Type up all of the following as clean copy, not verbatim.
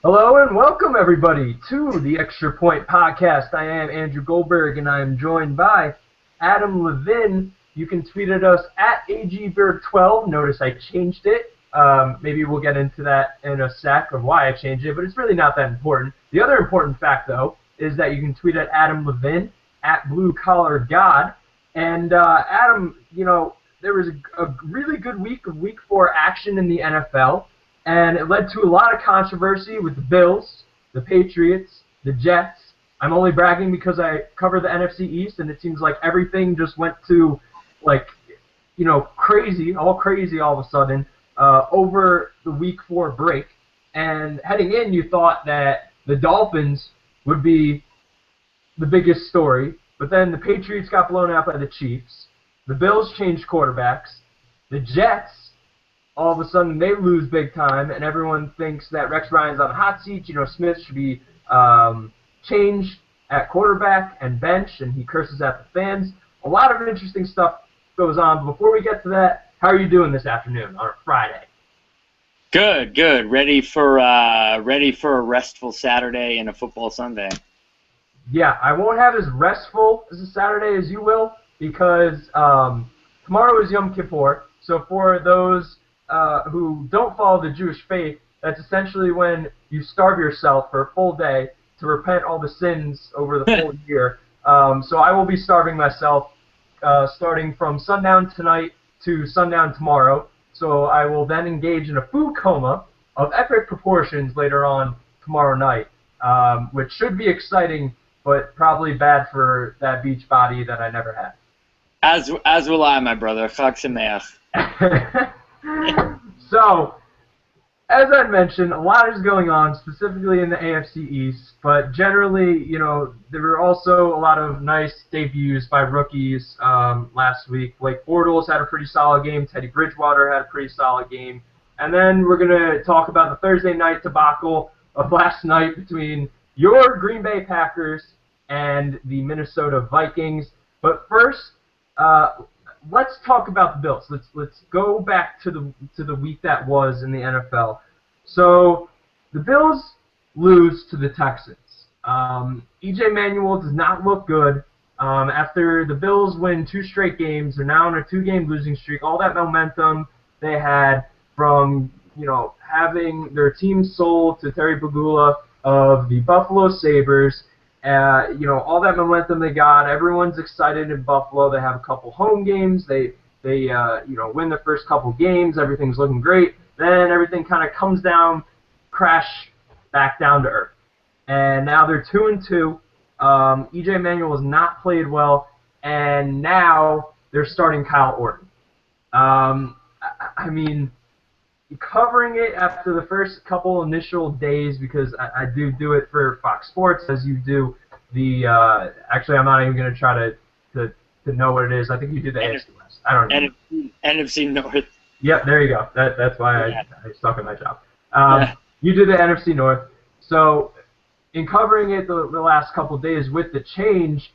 Hello and welcome everybody to the Extra Point Podcast. I am Andrew Goldberg and I am joined by Adam Levine. You can tweet at us at AGBerg12. Notice I changed it. Maybe we'll get into that in a sec of why I changed it, but it's really not that important. The other important fact, though, is that you can tweet at Adam Levine, at Blue Collar God. And Adam, there was a really good week of Week 4 action in the NFL, and it led to a lot of controversy with the Bills, the Patriots, the Jets. I'm only bragging because I cover the NFC East, and it seems like everything just went to, crazy all of a sudden over the Week 4 break. And heading in, you thought that the Dolphins would be the biggest story, but then the Patriots got blown out by the Chiefs. The Bills changed quarterbacks. The Jets, all of a sudden, they lose big time, and everyone thinks that Rex Ryan's on the hot seat. Smith should be changed at quarterback and bench, and he curses at the fans. A lot of interesting stuff goes on. But before we get to that, how are you doing this afternoon on a Friday? Good. Ready for a restful Saturday and a football Sunday. Yeah, I won't have as restful as a Saturday as you will because tomorrow is Yom Kippur. So for those who don't follow the Jewish faith, that's essentially when you starve yourself for a full day to repent all the sins over the full year. So I will be starving myself starting from sundown tonight to sundown tomorrow. So I will then engage in a food coma of epic proportions later on tomorrow night, which should be exciting, but probably bad for that beach body that I never had. As will I, my brother. Chag Sameach. So, as I mentioned, a lot is going on, specifically in the AFC East, but generally, there were also a lot of nice debuts by rookies last week. Blake Bortles had a pretty solid game. Teddy Bridgewater had a pretty solid game. And then we're going to talk about the Thursday night debacle of last night between your Green Bay Packers and the Minnesota Vikings. But first, let's talk about the Bills. Let's go back to the week that was in the NFL. So the Bills lose to the Texans. E.J. Manuel does not look good. After the Bills win 2 straight games, they're now on a 2-game losing streak. All that momentum they had from having their team sold to Terry Pegula of the Buffalo Sabres. All that momentum they got. Everyone's excited in Buffalo. They have a couple home games. They win the first couple games. Everything's looking great. Then everything kind of comes down, crash back down to earth. And now they're 2-2. E.J. Manuel has not played well, and now they're starting Kyle Orton. Covering it after the first couple initial days, because I do it for Fox Sports, as you do the actually I'm not even going to try to know what it is. I think you did the AFC West. I don't know. NFC North. Yep, there you go. That's why I stuck at my job. You did the NFC North. So in covering it the last couple of days with the change,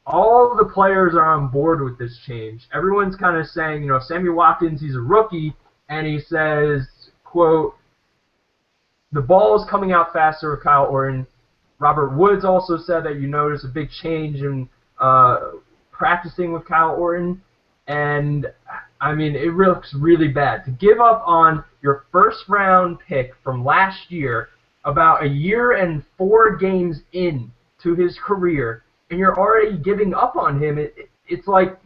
all the players are on board with this change. Everyone's kind of saying, Sammy Watkins, he's a rookie, and he says, quote, the ball is coming out faster with Kyle Orton. Robert Woods also said that you notice a big change in practicing with Kyle Orton. And, it looks really bad. To give up on your first-round pick from last year, about a year and 4 games in to his career, and you're already giving up on him, it's like,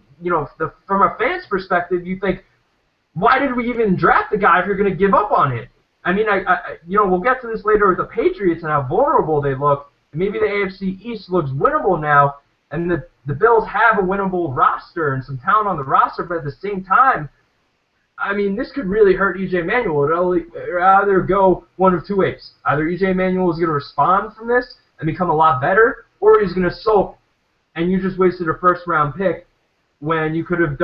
from a fan's perspective, you think, why did we even draft the guy if you're going to give up on him? We'll get to this later with the Patriots and how vulnerable they look. Maybe the AFC East looks winnable now, and the Bills have a winnable roster and some talent on the roster, but at the same time, this could really hurt E.J. Manuel. It'll either go one of two ways. Either E.J. Manuel is going to respond from this and become a lot better, or he's going to sulk, and you just wasted a first-round pick when you could have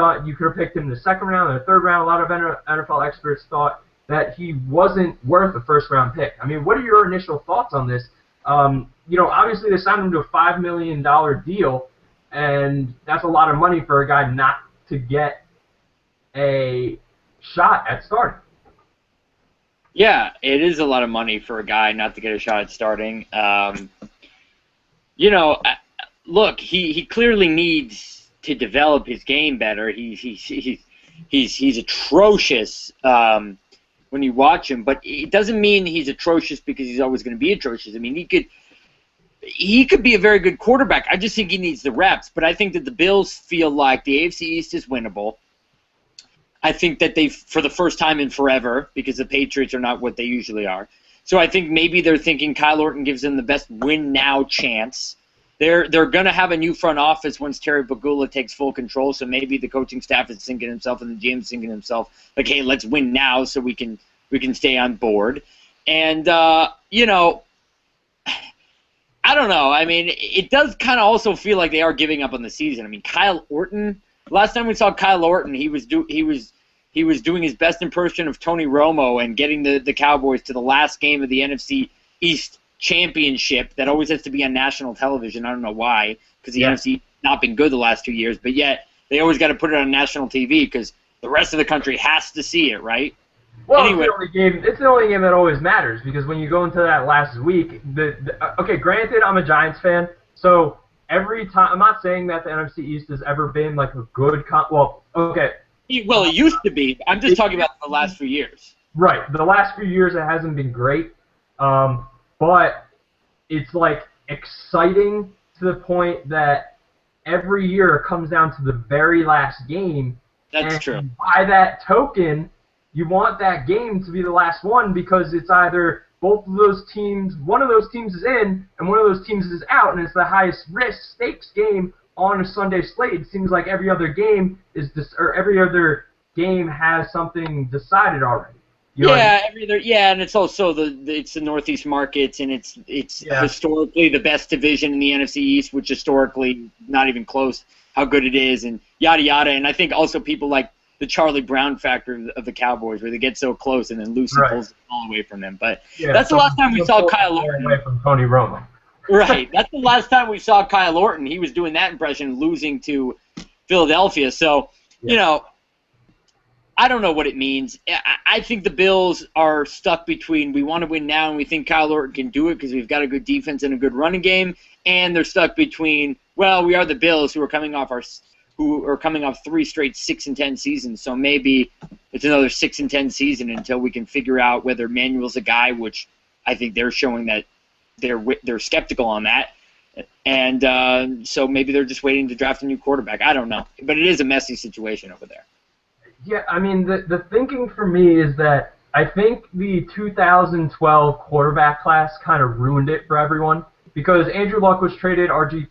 picked him in the second round or the third round. A lot of NFL experts thought that he wasn't worth a first-round pick. What are your initial thoughts on this? Obviously they signed him to a $5 million deal, and that's a lot of money for a guy not to get a shot at starting. Yeah, it is a lot of money for a guy not to get a shot at starting. Look, he clearly needs to develop his game better. He's atrocious when you watch him, but it doesn't mean he's atrocious because he's always going to be atrocious. I mean, he could be a very good quarterback. I just think he needs the reps. But I think that the Bills feel like the AFC East is winnable. I think that they, for the first time in forever, because the Patriots are not what they usually are. So I think maybe they're thinking Kyle Orton gives them the best win-now chance. They're going to have a new front office once Terry Pegula takes full control, so maybe the coaching staff is thinking to himself and the GM's thinking to himself, like, hey, let's win now so we can stay on board. And, I don't know. I mean, it does kind of also feel like they are giving up on the season. I mean, Kyle Orton, last time we saw Kyle Orton, he was doing his best impression of Tony Romo and getting the Cowboys to the last game of the NFC East Championship that always has to be on national television. I don't know why, because the NFC has not been good the last 2 years, but yet they always got to put it on national TV because the rest of the country has to see it, right? Well, anyway, it's the only game that always matters because when you go into that last week, okay, granted, I'm a Giants fan, so every time, I'm not saying that the NFC East has ever been like a good, well, it used to be. I'm just talking about the last few years. Right. The last few years it hasn't been great, but it's like exciting to the point that every year it comes down to the very last game. That's true. By that token, you want that game to be the last one because it's either both of those teams, one of those teams is in and one of those teams is out, and it's the highest risk stakes game on a Sunday slate. It seems like every other game every other game has something decided already. You know and it's also it's the Northeast markets, and it's historically the best division in the NFC East, which historically not even close how good it is, and yada yada. And I think also people like the Charlie Brown factor of the Cowboys, where they get so close and then Lucy pulls the ball away from them. But that's the last time we saw Kyle Orton away from Tony Romo. Right. That's the last time we saw Kyle Orton. He was doing that impression, losing to Philadelphia. So, I don't know what it means. I think the Bills are stuck between we want to win now and we think Kyle Orton can do it because we've got a good defense and a good running game, and they're stuck between, well, we are the Bills who are coming off 3 straight 6-10 seasons, so maybe it's another 6-10 season until we can figure out whether Manuel's a guy, which I think they're showing that they're skeptical on that, and so maybe they're just waiting to draft a new quarterback. I don't know, but it is a messy situation over there. Yeah, I mean, the thinking for me is that I think the 2012 quarterback class kind of ruined it for everyone because Andrew Luck was traded, Andrew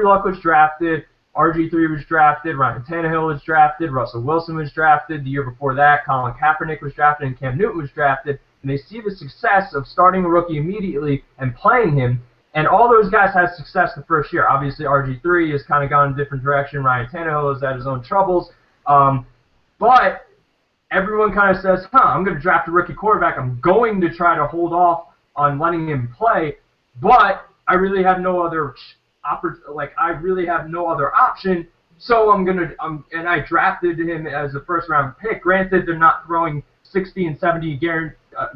Luck was drafted, RG3 was drafted, Ryan Tannehill was drafted, Russell Wilson was drafted. The year before that, Colin Kaepernick was drafted, and Cam Newton was drafted. And they see the success of starting a rookie immediately and playing him. And all those guys had success the first year. Obviously, RG3 has kind of gone in a different direction. Ryan Tannehill has had his own troubles. But everyone kind of says, I'm going to draft a rookie quarterback. I'm going to try to hold off on letting him play. But I really have no other option. So and I drafted him as a first-round pick. Granted, they're not throwing 60 and 70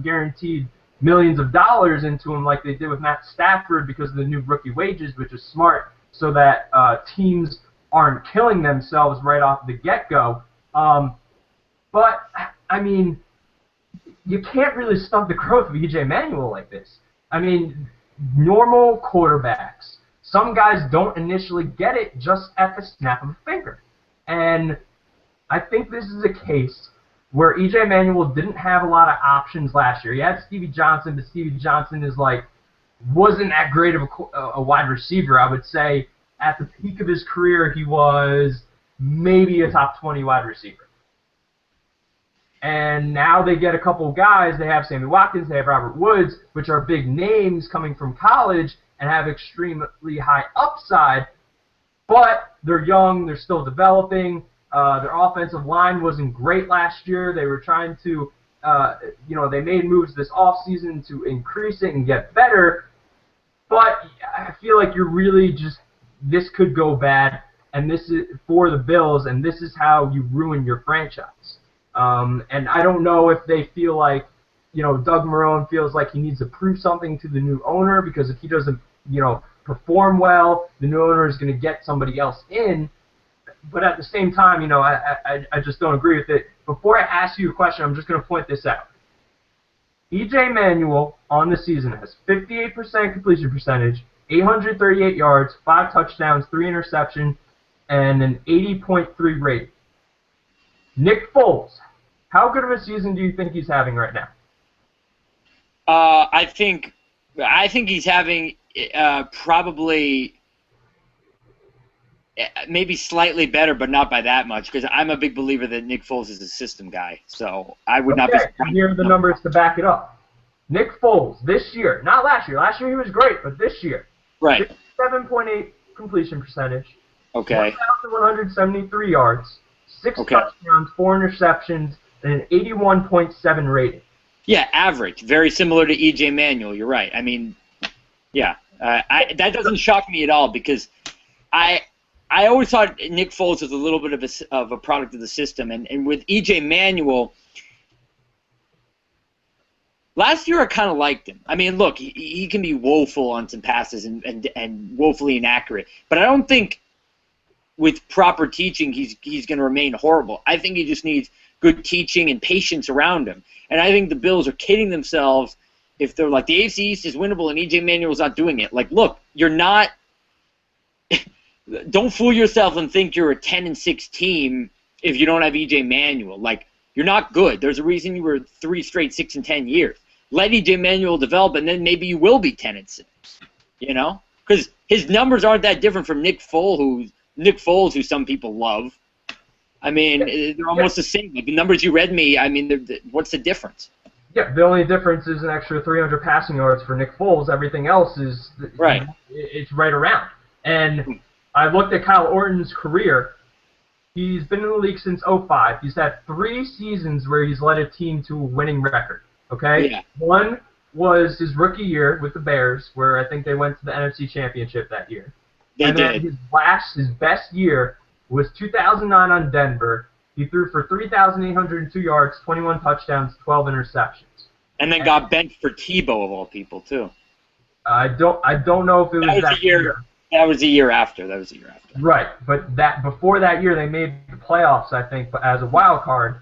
guaranteed millions of dollars into him like they did with Matt Stafford because of the new rookie wages, which is smart so that teams aren't killing themselves right off the get-go. But, I mean, you can't really stunt the growth of E.J. Manuel like this. I mean, normal quarterbacks, some guys don't initially get it just at the snap of a finger. And I think this is a case where E.J. Manuel didn't have a lot of options last year. He had Stevie Johnson, but Stevie Johnson wasn't that great of a wide receiver. I would say at the peak of his career, he was maybe a top 20 wide receiver. And now they get a couple of guys. They have Sammy Watkins, they have Robert Woods, which are big names coming from college and have extremely high upside. But they're young, they're still developing. Their offensive line wasn't great last year. They were trying to, they made moves this offseason to increase it and get better. But I feel like you're really this could go bad, and this is for the Bills, and this is how you ruin your franchise. And I don't know if they feel like, Doug Marrone feels like he needs to prove something to the new owner, because if he doesn't, perform well, the new owner is going to get somebody else in. But at the same time, I just don't agree with it. Before I ask you a question, I'm just going to point this out. E.J. Manuel on the season has 58% completion percentage, 838 yards, 5 touchdowns, 3 interceptions, and an 80.3 rating. Nick Foles, how good of a season do you think he's having right now? I think he's having probably maybe slightly better, but not by that much, because I'm a big believer that Nick Foles is a system guy. So I would not be surprised. Here are the numbers to back it up. Nick Foles this year, not last year. Last year he was great, but this year, right, 7.8 completion percentage. Okay. 1,173 yards, 6 touchdowns, 4 interceptions, and an 81.7 rating. Yeah, average. Very similar to E.J. Manuel. You're right. I mean, yeah, that doesn't shock me at all, because I always thought Nick Foles was a little bit of a product of the system, and with E.J. Manuel, last year I kind of liked him. I mean, look, he can be woeful on some passes and woefully inaccurate, but I don't think with proper teaching he's going to remain horrible. I think he just needs good teaching and patience around him. And I think the Bills are kidding themselves if they're like, the AFC East is winnable and E.J. Manuel's not doing it. Like, look, you're not – don't fool yourself and think you're a 10-6 team if you don't have E.J. Manuel. Like, you're not good. There's a reason you were 3 straight 6-10 years. Let E.J. Manuel develop, and then maybe you will be 10-6, Because his numbers aren't that different from Nick Foles, who some people love. I mean, they're almost the same. Like, the numbers you read me, I mean, what's the difference? Yeah, the only difference is an extra 300 passing yards for Nick Foles. Everything else is right. It's right around. And I looked at Kyle Orton's career. He's been in the league since 2005. He's had 3 seasons where he's led a team to a winning record. Okay? Yeah. One was his rookie year with the Bears, where I think they went to the NFC Championship that year. They did. His best year was 2009 on Denver. He threw for 3,802 yards, 21 touchdowns, 12 interceptions. And then got benched for Tebow, of all people, too. I don't know if it was that year. That was the year after. Right, but before that year, they made the playoffs, I think, as a wild card.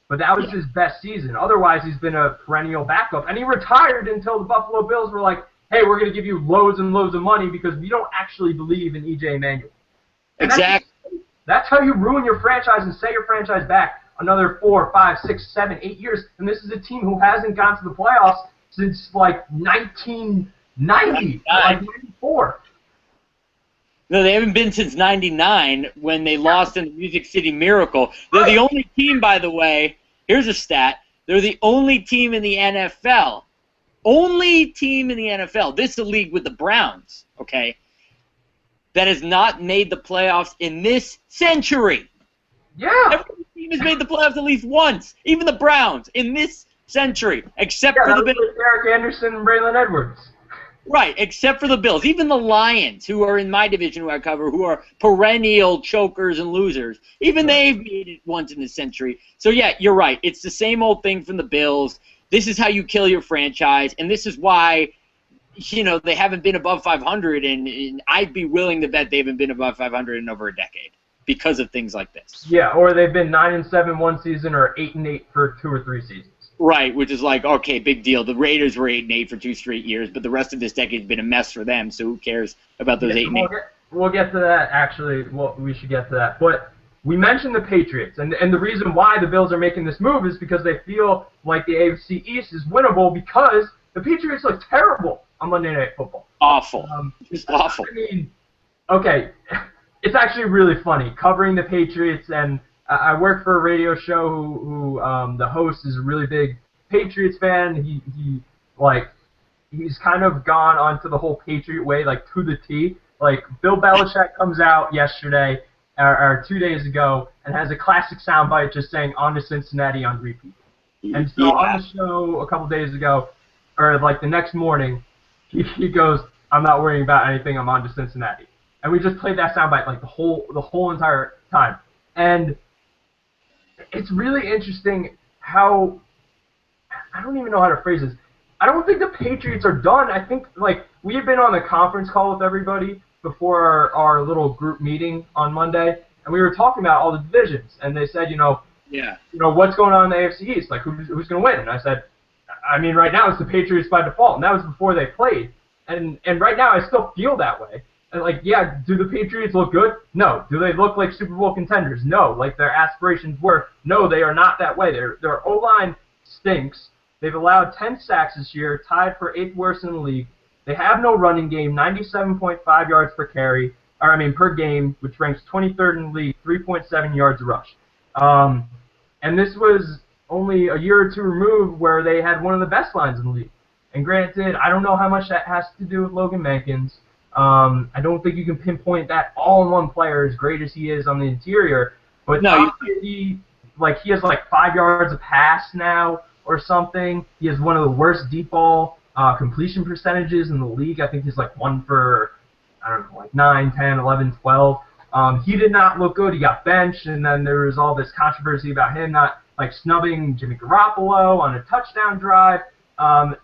But that was his best season. Otherwise, he's been a perennial backup. And he retired until the Buffalo Bills were like, hey, we're going to give you loads and loads of money because we don't actually believe in E.J. Manuel. Exactly. That's how you ruin your franchise and set your franchise back another 4, 5, 6, 7, 8 years. And this is a team who hasn't gone to the playoffs since, like, 1990, like 94. No, they haven't been since 99 when they lost in the Music City Miracle. They're the only team, by the way, here's a stat, they're the only team in the NFL. Only team in the NFL. This is a league with the Browns, okay, that has not made the playoffs in this century. Yeah. Every team has made the playoffs at least once. Even the Browns in this century, except for the Bills. Eric Anderson and Braylon Edwards. Right, except for the Bills. Even the Lions, who are in my division who I cover, who are perennial chokers and losers, even they've made it once in this century. So, yeah, you're right. It's the same old thing from the Bills. This is how you kill your franchise, and this is why, they haven't been above 500, and I'd be willing to bet they haven't been above 500 in over a decade because of things like this. Yeah, or they've been 9-7 one season or 8-8 for 2 or 3 seasons. Right, which is like, okay, big deal. The Raiders were 8-8 for 2 straight years, but the rest of this decade's been a mess for them, so who cares about those 8-8? We'll get to that, actually. We should get to that. But we mentioned the Patriots, and the reason why the Bills are making this move is because they feel like the AFC East is winnable because the Patriots look terrible on Monday Night Football. Awful. Just awful. I mean, okay, it's actually really funny covering the Patriots, and I work for a radio show who the host is a really big Patriots fan. He's kind of gone onto the whole Patriot way, like to the T. Like Bill Belichick comes out yesterday or 2 days ago and has a classic soundbite just saying "On to Cincinnati" on repeat. And so on the show a couple days ago, or like the next morning, he goes, "I'm not worrying about anything. I'm on to Cincinnati." And we just played that soundbite like the whole entire time. And it's really interesting how, I don't even know how to phrase this. I don't think the Patriots are done. I think, like, we had been on a conference call with everybody before our little group meeting on Monday, and we were talking about all the divisions, and they said, what's going on in the AFC East? Like, who's going to win? And I said, I mean, right now it's the Patriots by default, and that was before they played. And right now I still feel that way. And, like, yeah, do the Patriots look good? No. Do they look like Super Bowl contenders? No. Like their aspirations were? No, they are not that way. Their O-line stinks. They've allowed 10 sacks this year, tied for 8th worst in the league. They have no running game, 97.5 yards per game, which ranks 23rd in the league, 3.7 yards a rush. And this was only a year or two removed where they had one of the best lines in the league. And granted, I don't know how much that has to do with Logan Mankins. I don't think you can pinpoint that all-in-one player as great as he is on the interior. But no, he has like 5 yards a pass now or something. He has one of the worst deep ball completion percentages in the league. I think he's like 1 for, 9, 10, 11, 12. He did not look good. He got benched, and then there was all this controversy about him not snubbing Jimmy Garoppolo on a touchdown drive. And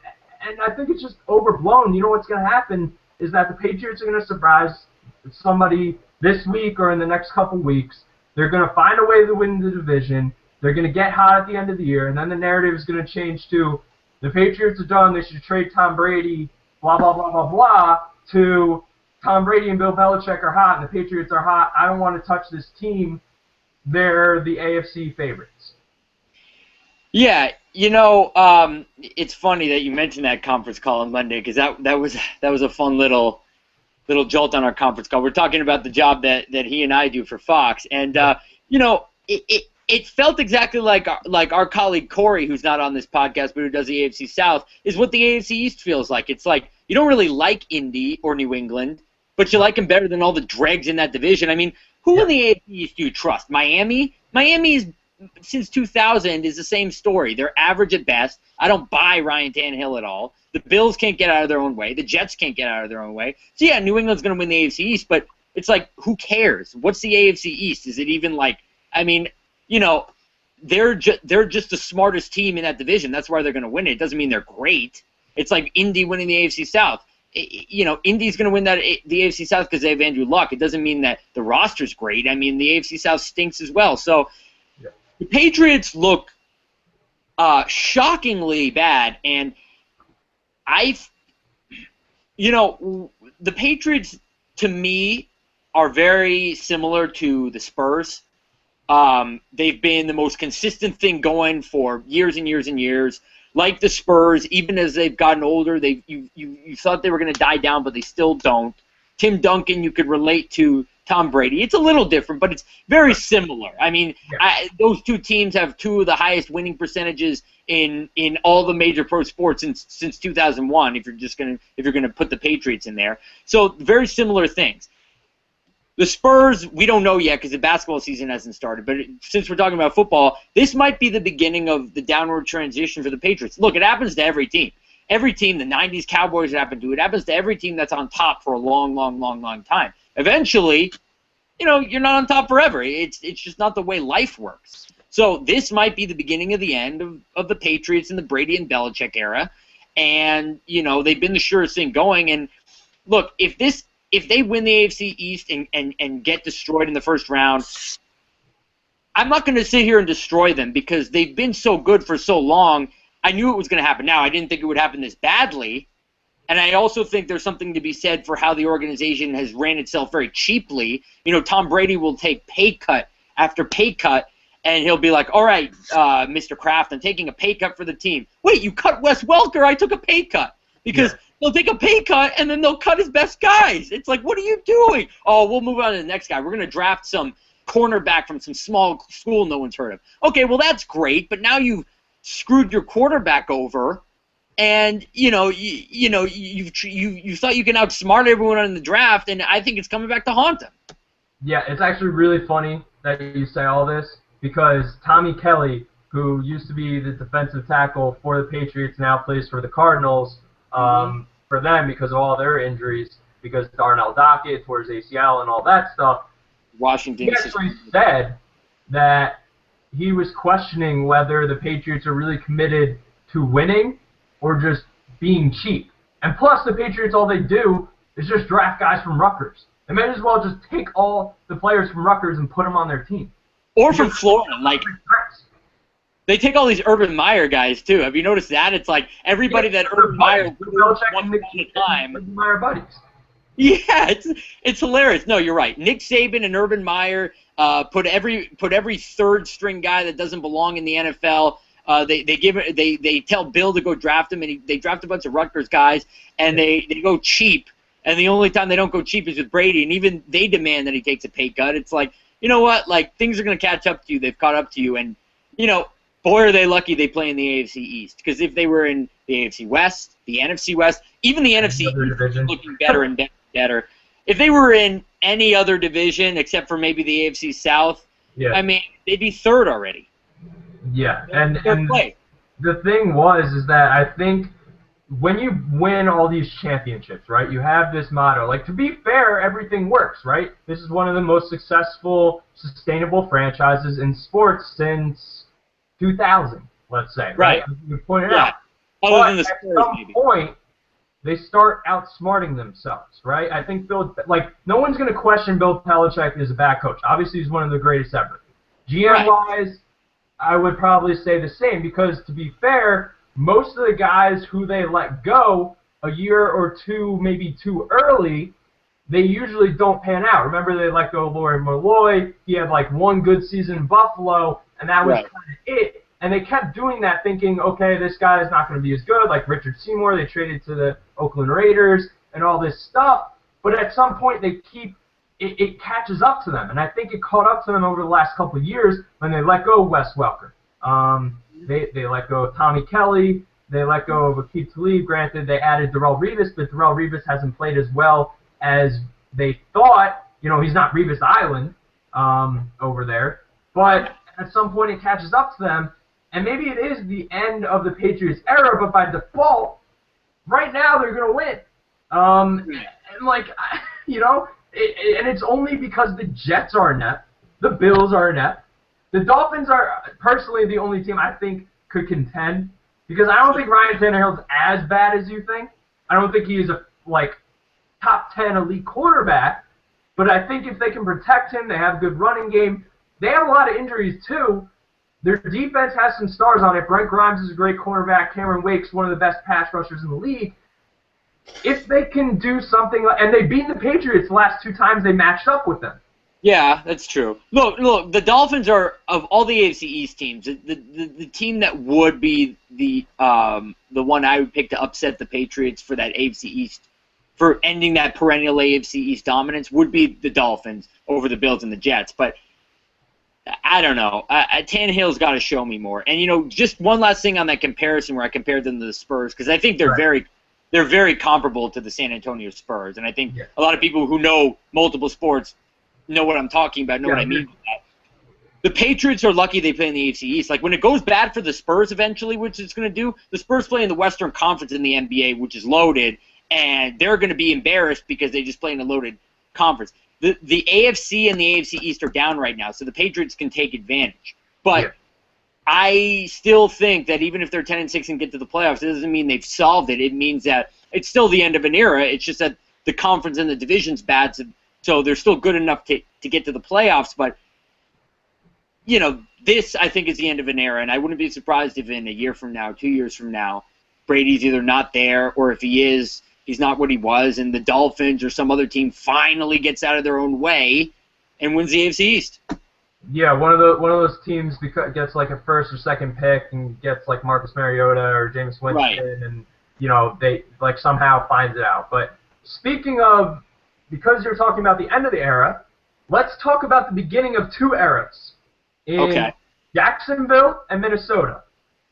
I think it's just overblown. You know what's going to happen is that the Patriots are going to surprise somebody this week or in the next couple weeks. They're going to find a way to win the division. They're going to get hot at the end of the year, and then the narrative is going to change to the Patriots are done, they should trade Tom Brady, blah, blah, blah, blah, blah, to Tom Brady and Bill Belichick are hot and the Patriots are hot. I don't want to touch this team. They're the AFC favorites. Yeah, it's funny that you mentioned that conference call on Monday because that was a fun little jolt on our conference call. We're talking about the job that he and I do for Fox, and it felt exactly like our colleague Corey, who's not on this podcast but who does the AFC South, is what the AFC East feels like. It's like you don't really like Indy or New England, but you like them better than all the dregs in that division. I mean, who in the AFC East do you trust? Miami? Miami is, since 2000, is the same story. They're average at best. I don't buy Ryan Tannehill at all. The Bills can't get out of their own way. The Jets can't get out of their own way. So, yeah, New England's going to win the AFC East, but it's like, who cares? What's the AFC East? Is it even like, I mean, they're just the smartest team in that division. That's why they're going to win it. It doesn't mean they're great. It's like Indy winning the AFC South. Indy's going to win the AFC South because they have Andrew Luck. It doesn't mean that the roster's great. I mean, the AFC South stinks as well. So the Patriots look shockingly bad, and the Patriots, to me, are very similar to the Spurs. They've been the most consistent thing going for years and years and years. Like the Spurs, even as they've gotten older, you thought they were going to die down, but they still don't. Tim Duncan, you could relate to Tom Brady. It's a little different, but it's very similar. I mean, those two teams have two of the highest winning percentages in all the major pro sports since 2001. If you're gonna put the Patriots in there, so very similar things. The Spurs, we don't know yet because the basketball season hasn't started. But since we're talking about football, this might be the beginning of the downward transition for the Patriots. Look, it happens to every team. Every team, the 90s Cowboys happened to. It happens to every team that's on top for a long, long, long, long time. Eventually, you're not on top forever. It's just not the way life works. So this might be the beginning of the end of the Patriots in the Brady and Belichick era. And, they've been the surest thing going. And, look, if they win the AFC East and get destroyed in the first round, I'm not going to sit here and destroy them because they've been so good for so long. I knew it was going to happen. Now, I didn't think it would happen this badly. And I also think there's something to be said for how the organization has ran itself very cheaply. Tom Brady will take pay cut after pay cut, and he'll be like, all right, Mr. Kraft, I'm taking a pay cut for the team. Wait, you cut Wes Welker? I took a pay cut. Because they'll take a pay cut, and then they'll cut his best guys. It's like, what are you doing? Oh, we'll move on to the next guy. We're going to draft some cornerback from some small school no one's heard of. Okay, well, that's great, but now you've screwed your quarterback over, and, you thought you can outsmart everyone in the draft, and I think it's coming back to haunt them. Yeah, it's actually really funny that you say all this, because Tommy Kelly, who used to be the defensive tackle for the Patriots, now plays for the Cardinals, for them because of all their injuries, because Darnell Dockett tore his ACL and all that stuff. Washington. He actually said that he was questioning whether the Patriots are really committed to winning or just being cheap. And plus, the Patriots, all they do is just draft guys from Rutgers. They might as well just take all the players from Rutgers and put them on their team. Or from Florida, like they take all these Urban Meyer guys too. Have you noticed that? It's like everybody that Urban Meyer once upon a time. Urban Meyer buddies. Yeah, it's hilarious. No, you're right. Nick Saban and Urban Meyer put every third string guy that doesn't belong in the NFL. They tell Bill to go draft him, and they draft a bunch of Rutgers guys, and they go cheap. And the only time they don't go cheap is with Brady, and even they demand that he takes a pay cut. It's like, you know what? Like, things are going to catch up to you. They've caught up to you, and boy, are they lucky they play in the AFC East. Because if they were in the AFC West, the NFC West, even the NFC East is looking better and better. If they were in any other division except for maybe the AFC South, I mean, they'd be third already. Yeah, and the thing is that I think when you win all these championships, right, you have this motto. Like, to be fair, everything works, right? This is one of the most successful, sustainable franchises in sports since 2000, let's say. Right? You pointed out. Other than the Spurs, maybe. At some point, they start outsmarting themselves, right? I think no one's going to question Bill Belichick as a bad coach. Obviously, he's one of the greatest ever. GM-wise, I would probably say the same because, to be fair, most of the guys who they let go a year or two, maybe too early, they usually don't pan out. Remember, they let go of Lawyer Malloy. He had like one good season in Buffalo, and that was kind of it. And they kept doing that thinking, okay, this guy is not going to be as good. Like Richard Seymour, they traded to the Oakland Raiders and all this stuff. But at some point, it catches up to them. And I think it caught up to them over the last couple of years when they let go of Wes Welker. They let go of Tommy Kelly. They let go of Akeem Talib. Granted, they added Darrelle Revis, but Darrelle Revis hasn't played as well as they thought. He's not Revis Island over there. But at some point, it catches up to them. And maybe it is the end of the Patriots era, but by default, right now they're going to win. And it's only because the Jets are inept, the Bills are inept. The Dolphins are personally the only team I think could contend because I don't think Ryan Tannehill's as bad as you think. I don't think he is a top 10 elite quarterback, but I think if they can protect him, they have a good running game. They have a lot of injuries too. Their defense has some stars on it. Brent Grimes is a great cornerback. Cameron Wake's one of the best pass rushers in the league. If they can do something, and they beat the Patriots the last two times they matched up with them. Yeah, that's true. Look, the Dolphins are, of all the AFC East teams, the team that would be the one I would pick to upset the Patriots for that AFC East, for ending that perennial AFC East dominance, would be the Dolphins over the Bills and the Jets. But I don't know. Tannehill's got to show me more. And, just one last thing on that comparison where I compared them to the Spurs, because I think they're very comparable to the San Antonio Spurs. And I think a lot of people who know multiple sports know what I'm talking about, know what I mean by that. The Patriots are lucky they play in the AFC East. Like, when it goes bad for the Spurs eventually, which it's going to do, the Spurs play in the Western Conference in the NBA, which is loaded, and they're going to be embarrassed because they just play in a loaded conference. The AFC and the AFC East are down right now, so the Patriots can take advantage. But I still think that even if they're 10-6 and get to the playoffs, it doesn't mean they've solved it. It means that it's still the end of an era. It's just that the conference and the division's bad, so they're still good enough to get to the playoffs. But, this, I think, is the end of an era, and I wouldn't be surprised if in a year from now, 2 years from now, Brady's either not there, or if he is, he's not what he was, and the Dolphins or some other team finally gets out of their own way and wins the AFC East. Yeah, one of those teams gets like a first or second pick and gets like Marcus Mariota or Jameis Winston, and they somehow finds it out. But speaking of, because you're talking about the end of the era, let's talk about the beginning of two eras in Jacksonville and Minnesota.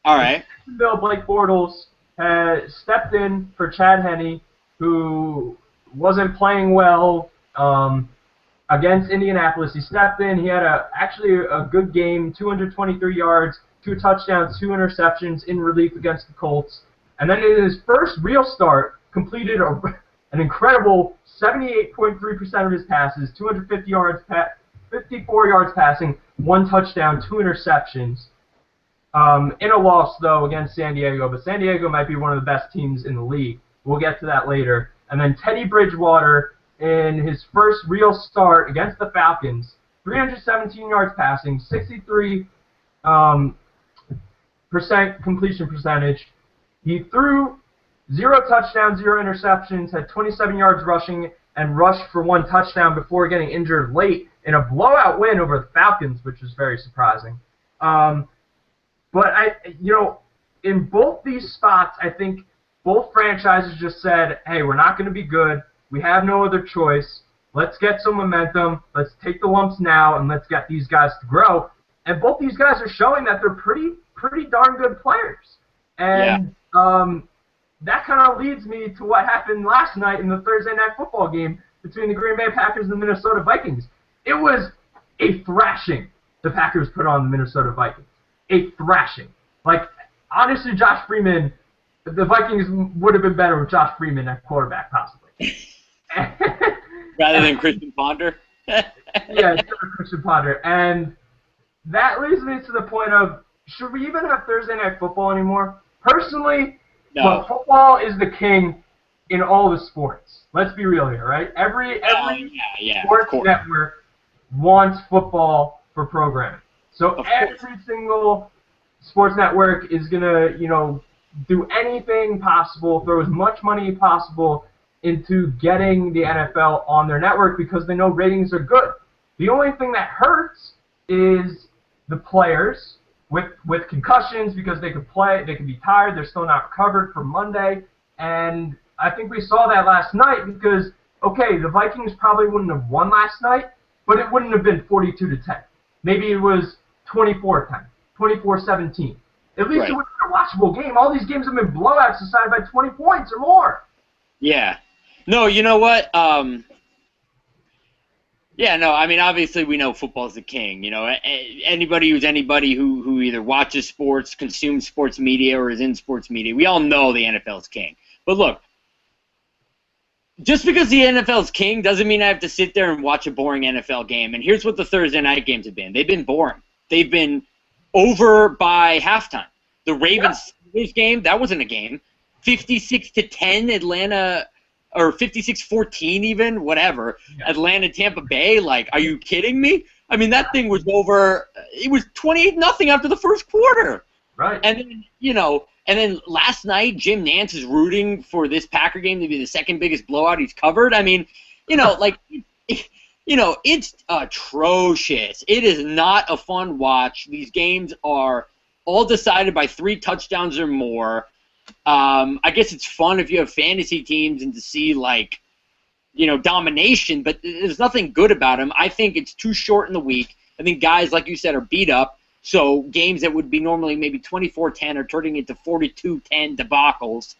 All right. Jacksonville, Blake Bortles has stepped in for Chad Henne, who wasn't playing well against Indianapolis. He stepped in. He had actually a good game, 223 yards, 2 touchdowns, 2 interceptions in relief against the Colts. And then in his first real start, completed an incredible 78.3% of his passes, 250 yards 54 yards passing, 1 touchdown, 2 interceptions. In a loss, though, against San Diego, but San Diego might be one of the best teams in the league. We'll get to that later. And then Teddy Bridgewater, in his first real start against the Falcons, 317 yards passing, 63% completion percentage. He threw 0 touchdowns, 0 interceptions, had 27 yards rushing, and rushed for 1 touchdown before getting injured late in a blowout win over the Falcons, which was very surprising. But in both these spots, I think both franchises just said, hey, we're not going to be good. We have no other choice. Let's get some momentum. Let's take the lumps now, and let's get these guys to grow. And both these guys are showing that they're pretty darn good players. And that kind of leads me to what happened last night in the Thursday Night Football game between the Green Bay Packers and the Minnesota Vikings. It was a thrashing the Packers put on the Minnesota Vikings. A thrashing. Like, honestly, Josh Freeman, the Vikings would have been better with Josh Freeman at quarterback, possibly. Rather than Christian Ponder? Yeah, Christian Ponder. And that leads me to the point of, should we even have Thursday Night Football anymore? Personally, no. Look, football is the king in all the sports. Let's be real here, right? Every sports network wants football for programming. So every single sports network is going to, do anything possible, throw as much money possible into getting the NFL on their network because they know ratings are good. The only thing that hurts is the players with concussions because they could play, they could be tired, they're still not recovered for Monday. And I think we saw that last night because, okay, the Vikings probably wouldn't have won last night, but it wouldn't have been 42-10. Maybe it was 24-10, 24-17. At least it would have been a watchable game. All these games have been blowouts decided by 20 points or more. Yeah. No, you know what? Obviously we know football's the king. Anybody who either watches sports, consumes sports media, or is in sports media, we all know the NFL's king. But look, just because the NFL's king doesn't mean I have to sit there and watch a boring NFL game. And here's what the Thursday night games have been. They've been boring. They've been over by halftime. The Ravens game, that wasn't a game. 56-10 Atlanta, or 56-14 even, whatever. Yeah. Atlanta, Tampa Bay, like, are you kidding me? I mean, that thing was over. It was 28-0 after the first quarter. Right. And then, and then last night, Jim Nantz is rooting for this Packer game to be the second biggest blowout he's covered. I mean, it's atrocious. It is not a fun watch. These games are all decided by 3 touchdowns or more. I guess it's fun if you have fantasy teams and to see, domination, but there's nothing good about them. I think it's too short in the week. I think guys, like you said, are beat up. So games that would be normally maybe 24-10 are turning into 42-10 debacles.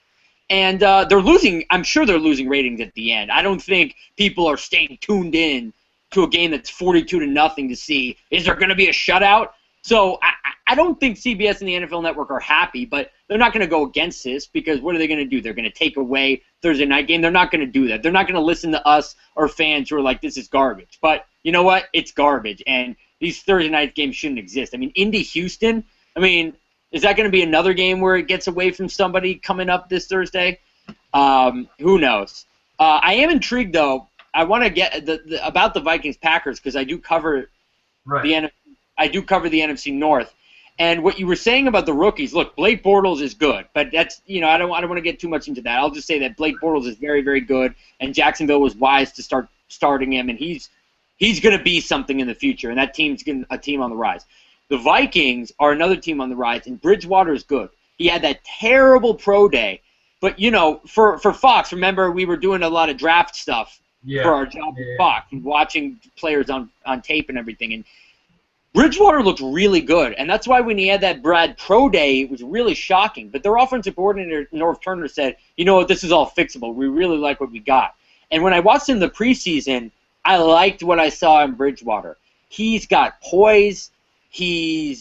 And they're losing. I'm sure they're losing ratings at the end. I don't think people are staying tuned in to a game that's 42-0 to see, is there going to be a shutout? So I don't think CBS and the NFL Network are happy, but they're not going to go against this because what are they going to do? They're going to take away Thursday night game. They're not going to do that. They're not going to listen to us or fans who are like, this is garbage. But you know what? It's garbage, and these Thursday night games shouldn't exist. I mean, Indy-Houston, is that going to be another game where it gets away from somebody coming up this Thursday? Who knows? I am intrigued, though. I want to get about the Vikings-Packers because I do cover I do cover the NFC North. And what you were saying about the rookies, look, Blake Bortles is good, but that's, I don't want to get too much into that. I'll just say that Blake Bortles is very, very good, and Jacksonville was wise to start starting him, and he's going to be something in the future, and that team's a team on the rise. The Vikings are another team on the rise, and Bridgewater is good. He had that terrible pro day, but, for Fox, remember we were doing a lot of draft stuff for our job at Fox and watching players on tape and everything, and Bridgewater looked really good, and that's why when he had that Brad Pro Day, it was really shocking. But their offensive coordinator, Norv Turner, said, you know what, this is all fixable. We really like what we got. And when I watched him the preseason, I liked what I saw in Bridgewater. He's got poise. He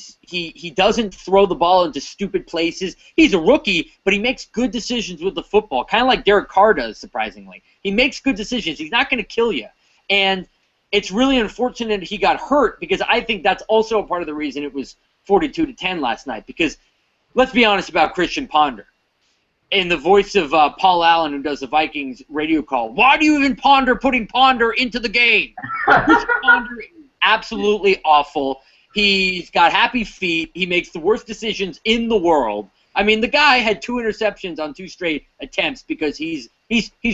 doesn't throw the ball into stupid places. He's a rookie, but he makes good decisions with the football, kind of like Derek Carr does, surprisingly. He makes good decisions. He's not going to kill you. And it's really unfortunate he got hurt because I think that's also a part of the reason it was 42-10 last night. Because let's be honest about Christian Ponder. In the voice of Paul Allen, who does the Vikings radio call, why do you even ponder putting Ponder into the game? Christian Ponder is absolutely awful. He's got happy feet. He makes the worst decisions in the world. I mean, the guy had 2 interceptions on 2 straight attempts because he's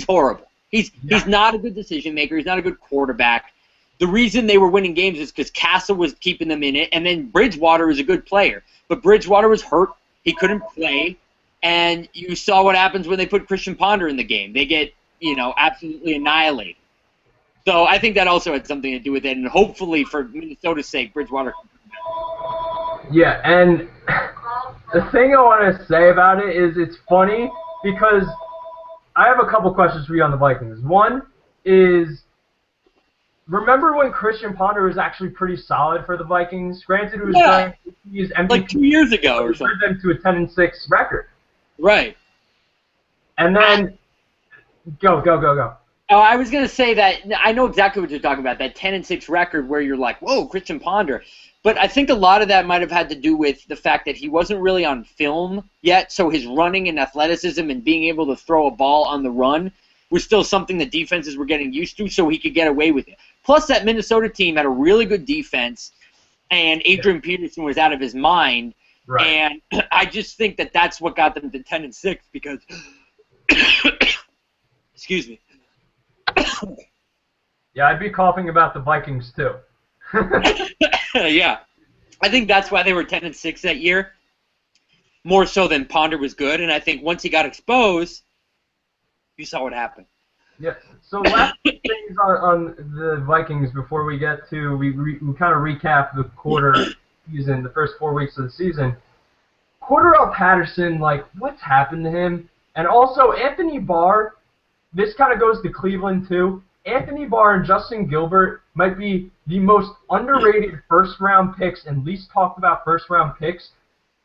horrible. He's not a good decision maker. He's not a good quarterback. The reason they were winning games is because Castle was keeping them in it, and then Bridgewater is a good player. But Bridgewater was hurt. He couldn't play. And you saw what happens when they put Christian Ponder in the game. They get, absolutely annihilated. So I think that also had something to do with it, and hopefully for Minnesota's sake, Bridgewater. Yeah, and the thing I want to say about it is it's funny because I have a couple questions for you on the Vikings. One is, remember when Christian Ponder was actually pretty solid for the Vikings? Granted, it was MVP, like 2 years ago or something. Them to a 10-6 record. Right. And then, go. Oh, I was going to say that I know exactly what you're talking about, that 10-6 record where you're like, whoa, Christian Ponder. But I think a lot of that might have had to do with the fact that he wasn't really on film yet, so his running and athleticism and being able to throw a ball on the run was still something the defenses were getting used to, so he could get away with it. Plus, that Minnesota team had a really good defense, and Adrian Peterson was out of his mind. Right. And I just think that that's what got them to 10-6 because, excuse me. Yeah, I'd be coughing about the Vikings too. Yeah, I think that's why they were 10-6 that year, more so than Ponder was good. And I think once he got exposed, you saw what happened. Yeah. So last things on the Vikings before we get to we kind of recap the quarter season, the first 4 weeks of the season. Cordarrelle Patterson, like, what's happened to him? And also Anthony Barr. This kind of goes to Cleveland too. Anthony Barr and Justin Gilbert might be the most underrated first-round picks and least talked about first-round picks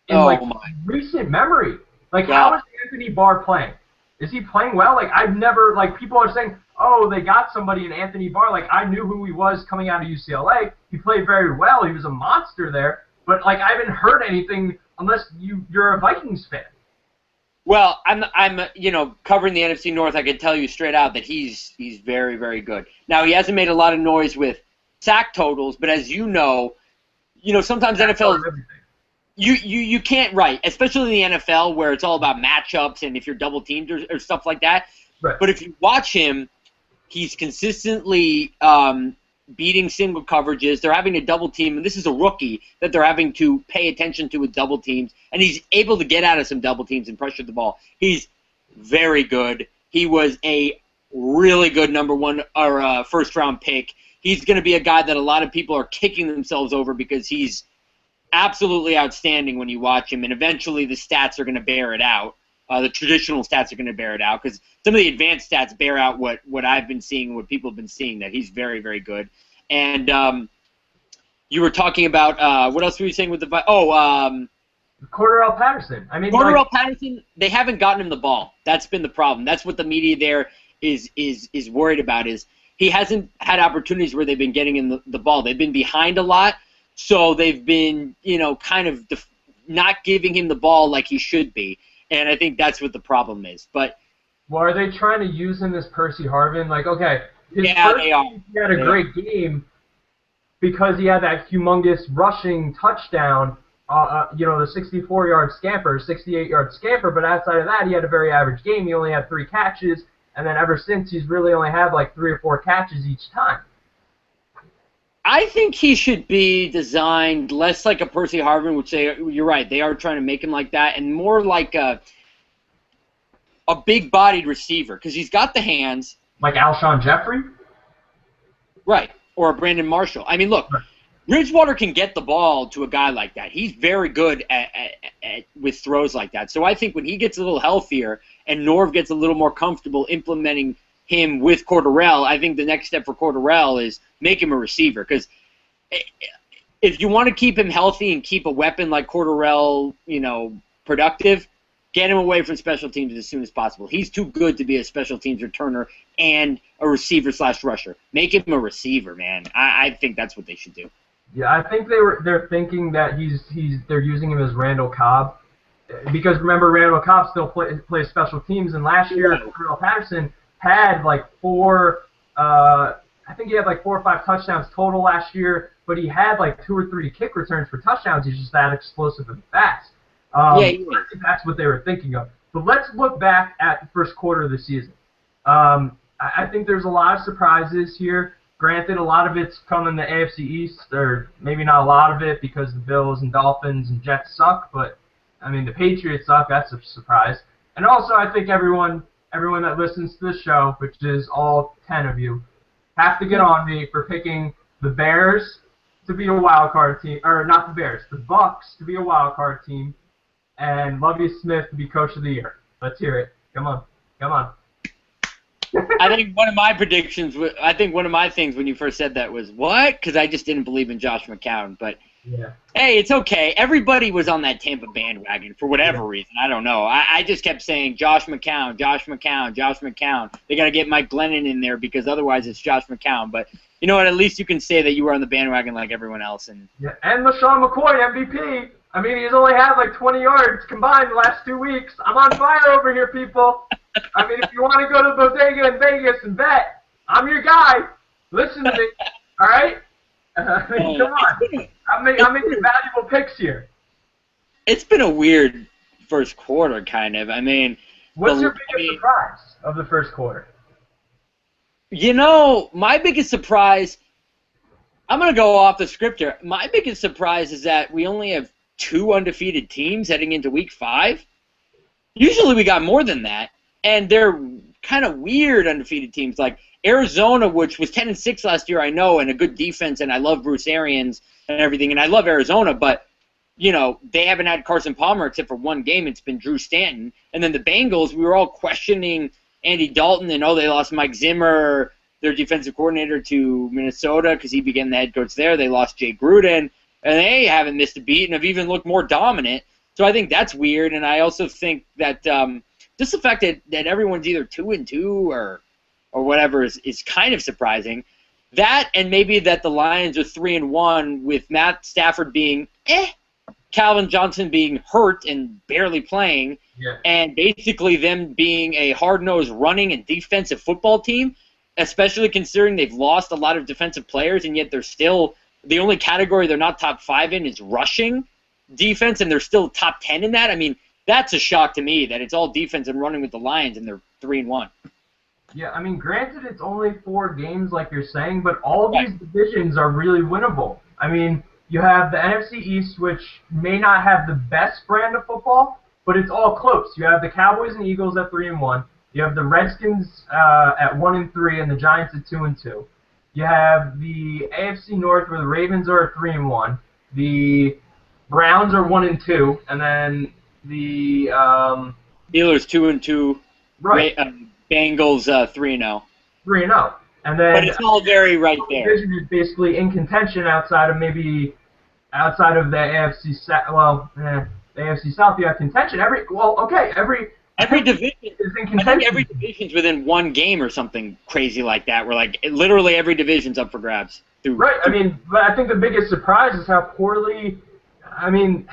in recent memory. Like, how is Anthony Barr playing? Is he playing well? Like, I've never, like, people are saying, oh, they got somebody in Anthony Barr. Like, I knew who he was coming out of UCLA. He played very well. He was a monster there. But, like, I haven't heard anything unless you're a Vikings fan. Well, I'm covering the NFC North. I can tell you straight out that he's very, very good. Now, he hasn't made a lot of noise with sack totals, but as you know, sometimes NFL you can't especially in the NFL where it's all about matchups and if you're double teamed or stuff like that. Right. But if you watch him, he's consistently beating single coverages. They're having to double team, and this is a rookie that they're having to pay attention to with double teams, and he's able to get out of some double teams and pressure the ball. He's very good. He was a really good number one or first-round pick. He's going to be a guy that a lot of people are kicking themselves over because he's absolutely outstanding when you watch him, and eventually the stats are going to bear it out. The traditional stats are going to bear it out because some of the advanced stats bear out what I've been seeing and what people have been seeing, that he's very, very good. And you were talking about what else were you saying with the Cordarrelle Patterson. I mean, Cordarrelle Patterson, they haven't gotten him the ball. That's been the problem. That's what the media there is worried about, is he hasn't had opportunities where they've been getting him the ball. They've been behind a lot, so they've been, kind of not giving him the ball like he should be. And I think that's what the problem is. But well, are they trying to use him as Percy Harvin? Like, okay, his they are. He had a great game because he had that humongous rushing touchdown, the 64-yard scamper, 68-yard scamper. But outside of that, he had a very average game. He only had 3 catches, and then ever since, he's really only had like 3 or 4 catches each time. I think he should be designed less like a Percy Harvin, which you're right, they are trying to make him like that, and more like a big-bodied receiver, because he's got the hands. Like Alshon Jeffrey? Right, or Brandon Marshall. I mean, look, Bridgewater can get the ball to a guy like that. He's very good with throws like that. So I think when he gets a little healthier and Norv gets a little more comfortable implementing him with Cordarrelle, I think the next step for Cordarrelle is make him a receiver. Because if you want to keep him healthy and keep a weapon like Cordarrelle, productive, get him away from special teams as soon as possible. He's too good to be a special teams returner and a receiver/rusher. Make him a receiver, man. I think that's what they should do. Yeah, I think they're thinking that they're using him as Randall Cobb, because remember Randall Cobb still plays special teams, and last year Cordell Patterson had like I think he had like 4 or 5 touchdowns total last year, but he had like 2 or 3 kick returns for touchdowns. He's just that explosive and fast. I think that's what they were thinking of. But let's look back at the first quarter of the season. I think there's a lot of surprises here. Granted, a lot of it's come in the AFC East, or maybe not a lot of it because the Bills and Dolphins and Jets suck, but, I mean, the Patriots suck. That's a surprise. And also, I think everyone that listens to the show, which is all 10 of you, have to get on me for picking the Bears to be a wild card team, or not the Bears, the Bucks to be a wild card team, and Lovie Smith to be Coach of the Year. Let's hear it. Come on. I think one of my things when you first said that was, what? Because I just didn't believe in Josh McCown. But, hey, it's okay. Everybody was on that Tampa bandwagon for whatever reason. I don't know. I just kept saying Josh McCown. They got to get Mike Glennon in there because otherwise it's Josh McCown. But you know what? At least you can say that you were on the bandwagon like everyone else. And LaShawn McCoy, MVP. I mean, he's only had like 20 yards combined the last 2 weeks. I'm on fire over here, people. I mean, if you want to go to the bodega in Vegas and bet, I'm your guy. Listen to me, all right? Come on. I'm making valuable picks here. It's been a weird first quarter, kind of. I mean, what's your biggest surprise of the first quarter? You know, my biggest surprise, I'm going to go off the script here. My biggest surprise is that we only have 2 undefeated teams heading into Week 5. Usually we got more than that, and they're kind of weird undefeated teams like Arizona, which was 10-6 last year, I know, and a good defense, and I love Bruce Arians and everything, and I love Arizona, but, you know, they haven't had Carson Palmer except for 1 game. It's been Drew Stanton. And then the Bengals, we were all questioning Andy Dalton, and, they lost Mike Zimmer, their defensive coordinator, to Minnesota because he became the head coach there. They lost Jay Gruden, and they haven't missed a beat and have even looked more dominant. So I think that's weird, and I also think that just the fact that everyone's either 2-2 or whatever is kind of surprising. That, and maybe that the Lions are 3-1 with Matt Stafford being Calvin Johnson being hurt and barely playing, and basically them being a hard-nosed running and defensive football team, especially considering they've lost a lot of defensive players, and yet they're still the only category they're not top 5 in is rushing defense, and they're still top 10 in that. I mean, that's a shock to me that it's all defense and running with the Lions, and they're 3-1. Yeah, I mean, granted, it's only 4 games, like you're saying, but all these divisions are really winnable. I mean, you have the NFC East, which may not have the best brand of football, but it's all close. You have the Cowboys and Eagles at 3-1. You have the Redskins at 1-3, and the Giants at 2-2. You have the AFC North, where the Ravens are at 3-1. The Browns are 1-2, and then the Steelers 2-2. Right. Bengals 3-0. 3-0. And then, but it's all very right there. The division is basically in contention outside of the AFC South. Well, the AFC South, you have contention. Every division is in contention. I think every division's within 1 game or something crazy like that. Where like literally every division's up for grabs. Right. I mean, but I think the biggest surprise is how poorly. I mean,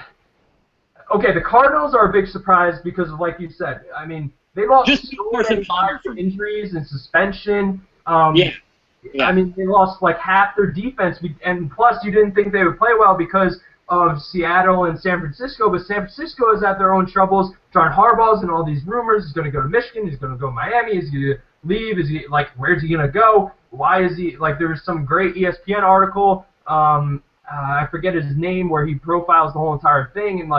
okay, the Cardinals are a big surprise because of, like you said. I mean, they lost so many players to injuries and suspension. I mean, they lost like half their defense, and plus you didn't think they would play well because of Seattle and San Francisco, but San Francisco has had their own troubles. John Harbaugh's and all these rumors. He's going to go to Michigan. He's going to go to Miami. Is he going to leave? Is he where's he going to go? Why is he there was some great ESPN article. I forget his name where he profiles the whole entire thing, and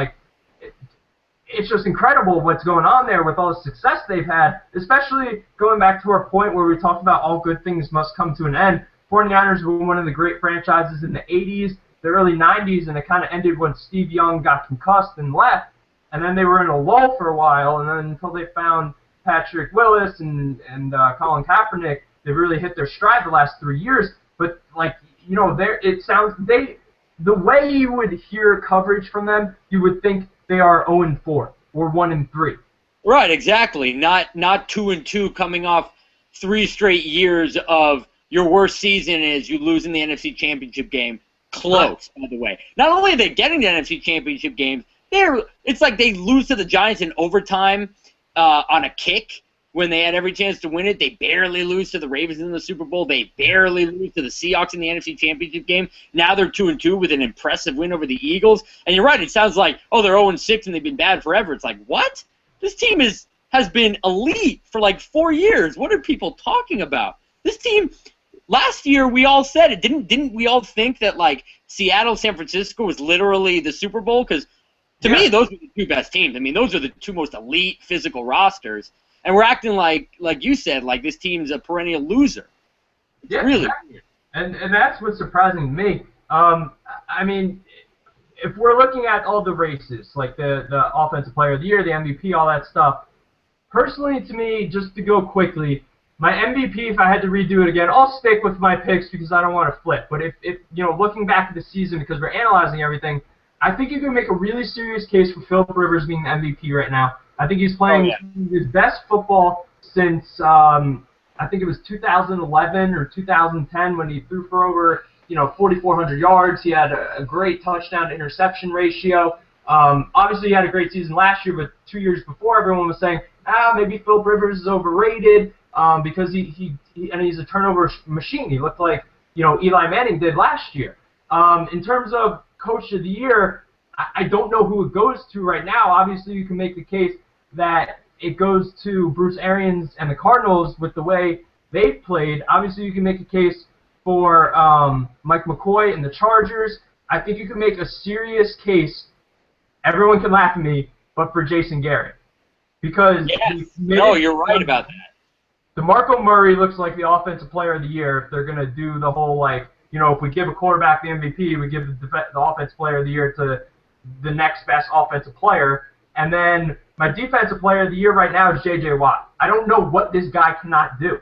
it's just incredible what's going on there with all the success they've had, especially going back to our point where we talked about all good things must come to an end. 49ers were one of the great franchises in the 80s, the early 90s, and it kind of ended when Steve Young got concussed and left, and then they were in a lull for a while, and then until they found Patrick Willis and Colin Kaepernick, they really hit their stride the last 3 years. But the way you would hear coverage from them, you would think they are 0-4. or 1-3. Right, exactly. Not 2-2 coming off 3 straight years of your worst season is you lose in the NFC Championship game. Close, by the way. Not only are they getting the NFC Championship games, it's like they lose to the Giants in overtime on a kick when they had every chance to win it. They barely lose to the Ravens in the Super Bowl. They barely lose to the Seahawks in the NFC Championship game. Now they're 2-2 with an impressive win over the Eagles. And you're right, it sounds like, oh, they're 0-6 and they've been bad forever. It's like, what? This team has been elite for like 4 years. What are people talking about? This team, last year we all said it. Didn't we all think that like Seattle, San Francisco was literally the Super Bowl? Because to me, those were the 2 best teams. I mean, those are the 2 most elite physical rosters. And we're acting like you said, like this team's a perennial loser. Yeah, really. Exactly. And that's what's surprising to me. I mean, if we're looking at all the races, like the Offensive Player of the Year, the MVP, all that stuff, personally to me, just to go quickly, my MVP, if I had to redo it again, I'll stick with my picks because I don't want to flip. But if looking back at the season, because we're analyzing everything, I think you can make a really serious case for Philip Rivers being the MVP right now. I think he's playing his best football since I think it was 2011 or 2010 when he threw for over 4,400 yards. He had a great touchdown to interception ratio. Obviously, he had a great season last year, but 2 years before, everyone was saying, maybe Philip Rivers is overrated because he's a turnover machine. He looked like Eli Manning did last year. In terms of Coach of the Year, I don't know who it goes to right now. Obviously, you can make the case that it goes to Bruce Arians and the Cardinals with the way they've played. Obviously, you can make a case for Mike McCoy and the Chargers. I think you can make a serious case. Everyone can laugh at me, but for Jason Garrett. Because you're right about that. DeMarco Murray looks like the Offensive Player of the Year if they're going to do the whole, if we give a quarterback the MVP, we give the Offensive Player of the Year to the next best offensive player. And then my Defensive Player of the Year right now is J.J. Watt. I don't know what this guy cannot do.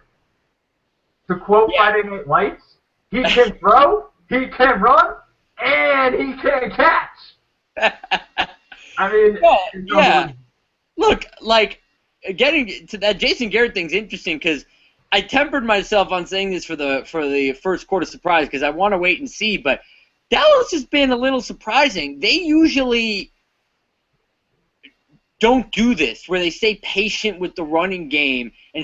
To quote Friday Night Lights, he can throw, he can run, and he can catch. I mean, Look, getting to that Jason Garrett thing's interesting because I tempered myself on saying this for the first quarter surprise because I want to wait and see, but Dallas has been a little surprising. They usually don't do this, where they stay patient with the running game and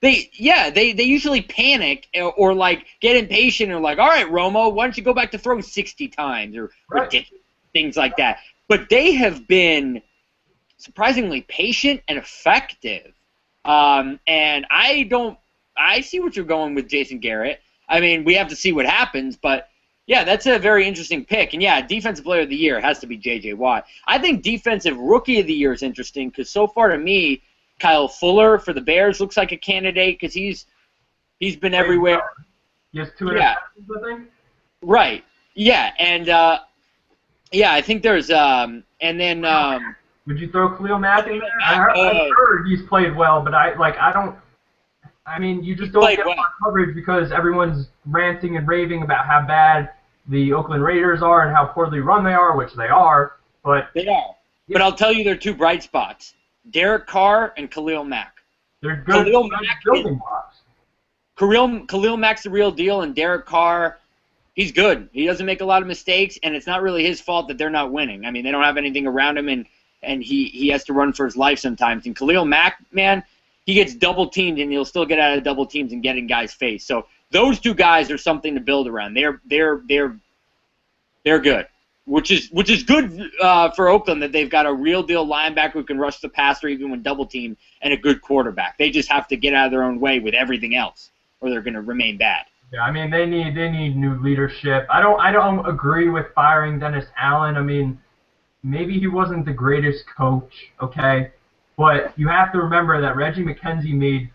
They usually panic or get impatient or all right, Romo, why don't you go back to throw 60 times or ridiculous things like that. But they have been surprisingly patient and effective. And I see what you're going with Jason Garrett. I mean, we have to see what happens, but yeah, that's a very interesting pick. And yeah, Defensive Player of the Year has to be J.J. Watt. I think Defensive Rookie of the Year is interesting because so far to me, Kyle Fuller for the Bears looks like a candidate because he's been everywhere. He has 2 interceptions, I think. Right. Yeah, and I think there's and then. Would you throw Khalil Mack in there? I heard he's played well, but I don't. I mean, you just don't get a lot of coverage because everyone's ranting and raving about how bad the Oakland Raiders are and how poorly run they are, which they are. But they are. Yeah. But I'll tell you, they're 2 bright spots: Derek Carr and Khalil Mack. They're good building blocks. Khalil Mack's the real deal, and Derek Carr, he's good. He doesn't make a lot of mistakes, and it's not really his fault that they're not winning. I mean, they don't have anything around him, and he has to run for his life sometimes. And Khalil Mack, man, he gets double teamed, and he'll still get out of double teams and get in guys' face. So those 2 guys are something to build around. They're good, which is good for Oakland that they've got a real deal linebacker who can rush the passer even when double teamed and a good quarterback. They just have to get out of their own way with everything else, or they're going to remain bad. Yeah, I mean they need new leadership. I don't agree with firing Dennis Allen. I mean, maybe he wasn't the greatest coach, okay? But you have to remember that Reggie McKenzie made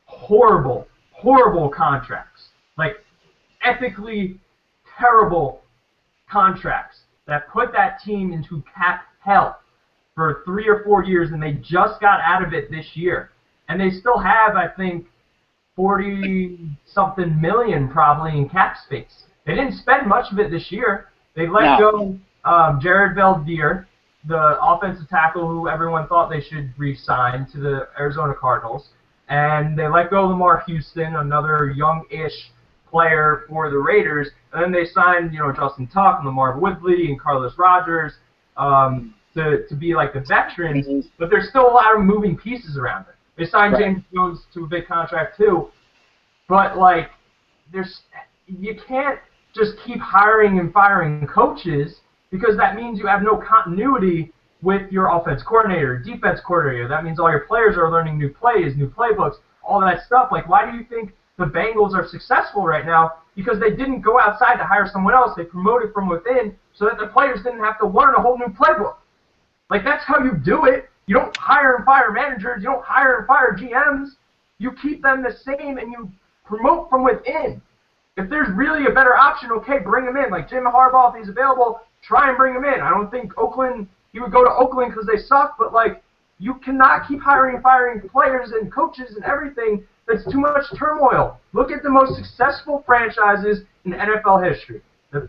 horrible contracts. Ethically terrible contracts that put that team into cap hell for 3 or 4 years, and they just got out of it this year. And they still have, I think, 40-something million probably in cap space. They didn't spend much of it this year. They let go Jared Veldheer. the offensive tackle who everyone thought they should re-sign to the Arizona Cardinals, and they let go of Lamar Houston, another young-ish player for the Raiders, and then they signed, Justin Tuck and Lamar Woodley and Carlos Rogers to be like the veterans, but there's still a lot of moving pieces around it. They signed James Jones to a big contract too, but like you can't just keep hiring and firing coaches because that means you have no continuity with your offense coordinator, defense coordinator. That means all your players are learning new plays, new playbooks, all that stuff. Like, why do you think the Bengals are successful right now? Because they didn't go outside to hire someone else. They promoted from within so that the players didn't have to learn a whole new playbook. Like, that's how you do it. You don't hire and fire managers. You don't hire and fire GMs. You keep them the same and you promote from within. If there's really a better option, okay, bring him in. Like Jim Harbaugh, if he's available, try and bring him in. I don't think he would go to Oakland because they suck, but like, you cannot keep hiring and firing players and coaches and everything. That's too much turmoil. Look at the most successful franchises in NFL history. The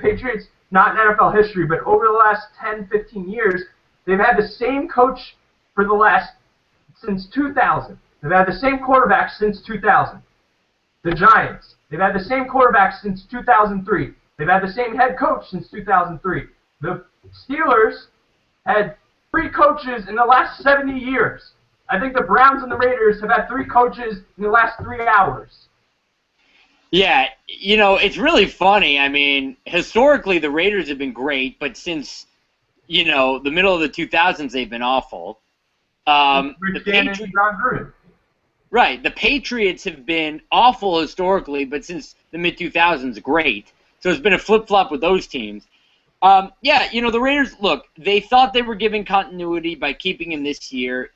Patriots, not in NFL history, but over the last 10, 15 years, they've had the same coach since 2000. They've had the same quarterback since 2000. The Giants, they've had the same quarterback since 2003. They've had the same head coach since 2003. The Steelers had 3 coaches in the last 70 years. I think the Browns and the Raiders have had 3 coaches in the last 3 hours. Yeah, it's really funny. I mean, historically, the Raiders have been great, but since, the middle of the 2000s, they've been awful. The Patriots, right, the Patriots have been awful historically, but since the mid-2000s, great. So it's been a flip-flop with those teams. The Raiders, look, they thought they were giving continuity by keeping him this year.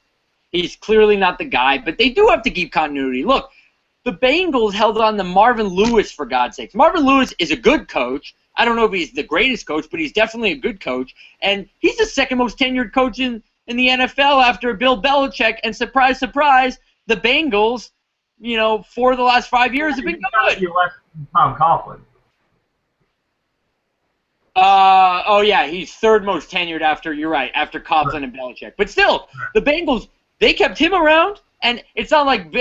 He's clearly not the guy, but they do have to keep continuity. Look, the Bengals held on to Marvin Lewis, for God's sakes. Marvin Lewis is a good coach. I don't know if he's the greatest coach, but he's definitely a good coach. And he's the second most tenured coach in the NFL after Bill Belichick. And surprise, surprise, the Bengals, for the last 5 years have been good. Tom Coughlin. He's third most tenured after Coughlin and Belichick. But still, the Bengals, they kept him around, and it's not like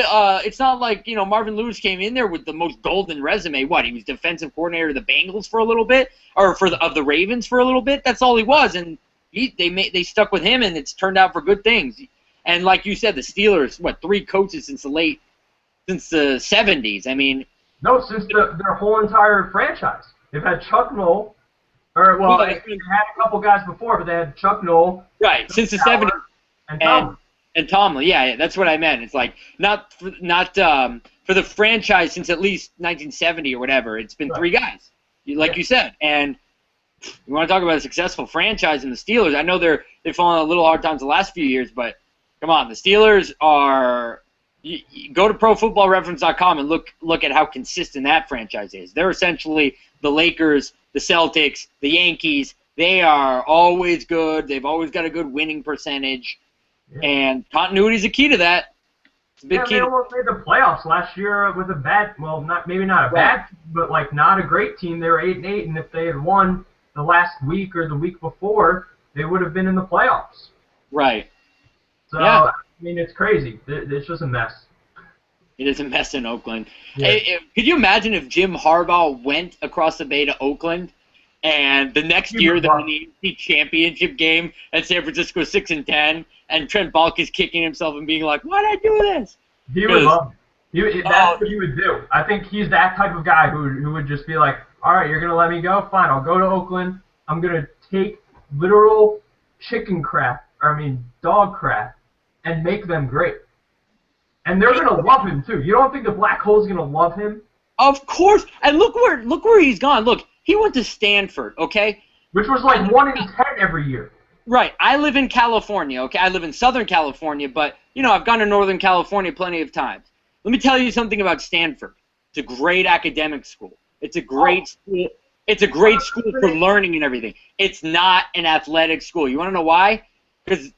Marvin Lewis came in there with the most golden resume. What, he was defensive coordinator of the Bengals for a little bit, or of the Ravens for a little bit. That's all he was, and they stuck with him, and it's turned out for good things. And like you said, the Steelers, 3 coaches since the 70s. I mean, no, since their whole entire franchise. They've had Chuck Noll. They had a couple guys before, but they had Chuck Noll. Right, since the 70s. And Tomlin. Yeah, that's what I meant. It's like not for the franchise since at least 1970 or whatever. It's been 3 guys, like you said. And you want to talk about a successful franchise in the Steelers. I know they've fallen on a little hard times the last few years, but come on, the Steelers are. You go to ProFootballReference.com and look at how consistent that franchise is. They're essentially the Lakers, the Celtics, the Yankees. They are always good. They've always got a good winning percentage, and continuity is a key to that. It's a big key. They almost made the playoffs last year with a bad, maybe not a bad, but not a great team. They were 8-8, and if they had won the last week or the week before, they would have been in the playoffs. Right. So. Yeah. I mean, it's crazy. It's just a mess. It is a mess in Oakland. Yeah. Hey, could you imagine if Jim Harbaugh went across the bay to Oakland, and the next year they're in the AFC Championship game, and San Francisco 6-10, and Trent Baalke is kicking himself and being like, "Why did I do this?" He would love it. That's what he would do. I think he's that type of guy who would just be like, "All right, you're gonna let me go? Fine, I'll go to Oakland. I'm gonna take literal dog crap, and make them great." And they're going to love him, too. You don't think the Black Hole's going to love him? Of course. And look where he's gone. Look, he went to Stanford, okay? Which was like 1 in 10 every year. Right. I live in California, okay? I live in Southern California, but, I've gone to Northern California plenty of times. Let me tell you something about Stanford. It's a great academic school. It's a great school. It's a great school for learning and everything. It's not an athletic school. You want to know why? Because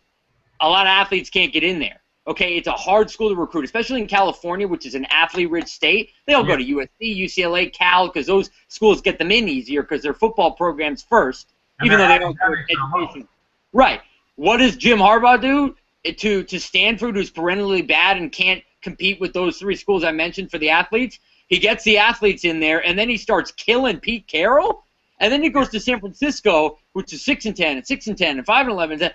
a lot of athletes can't get in there. Okay, it's a hard school to recruit, especially in California, which is an athlete-rich state. They all go to USC, UCLA, Cal, because those schools get them in easier because their football program's first. even though they don't go education. Right. What does Jim Harbaugh do to Stanford, who's perennially bad and can't compete with those three schools I mentioned for the athletes? He gets the athletes in there, and then he starts killing Pete Carroll, and then he goes to San Francisco, which is 6-10 and 6-10 and 5-11.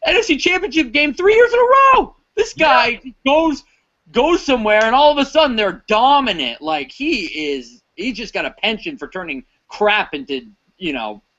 NFC Championship game 3 years in a row. This guy goes somewhere, and all of a sudden they're dominant. Like he's just got a penchant for turning crap into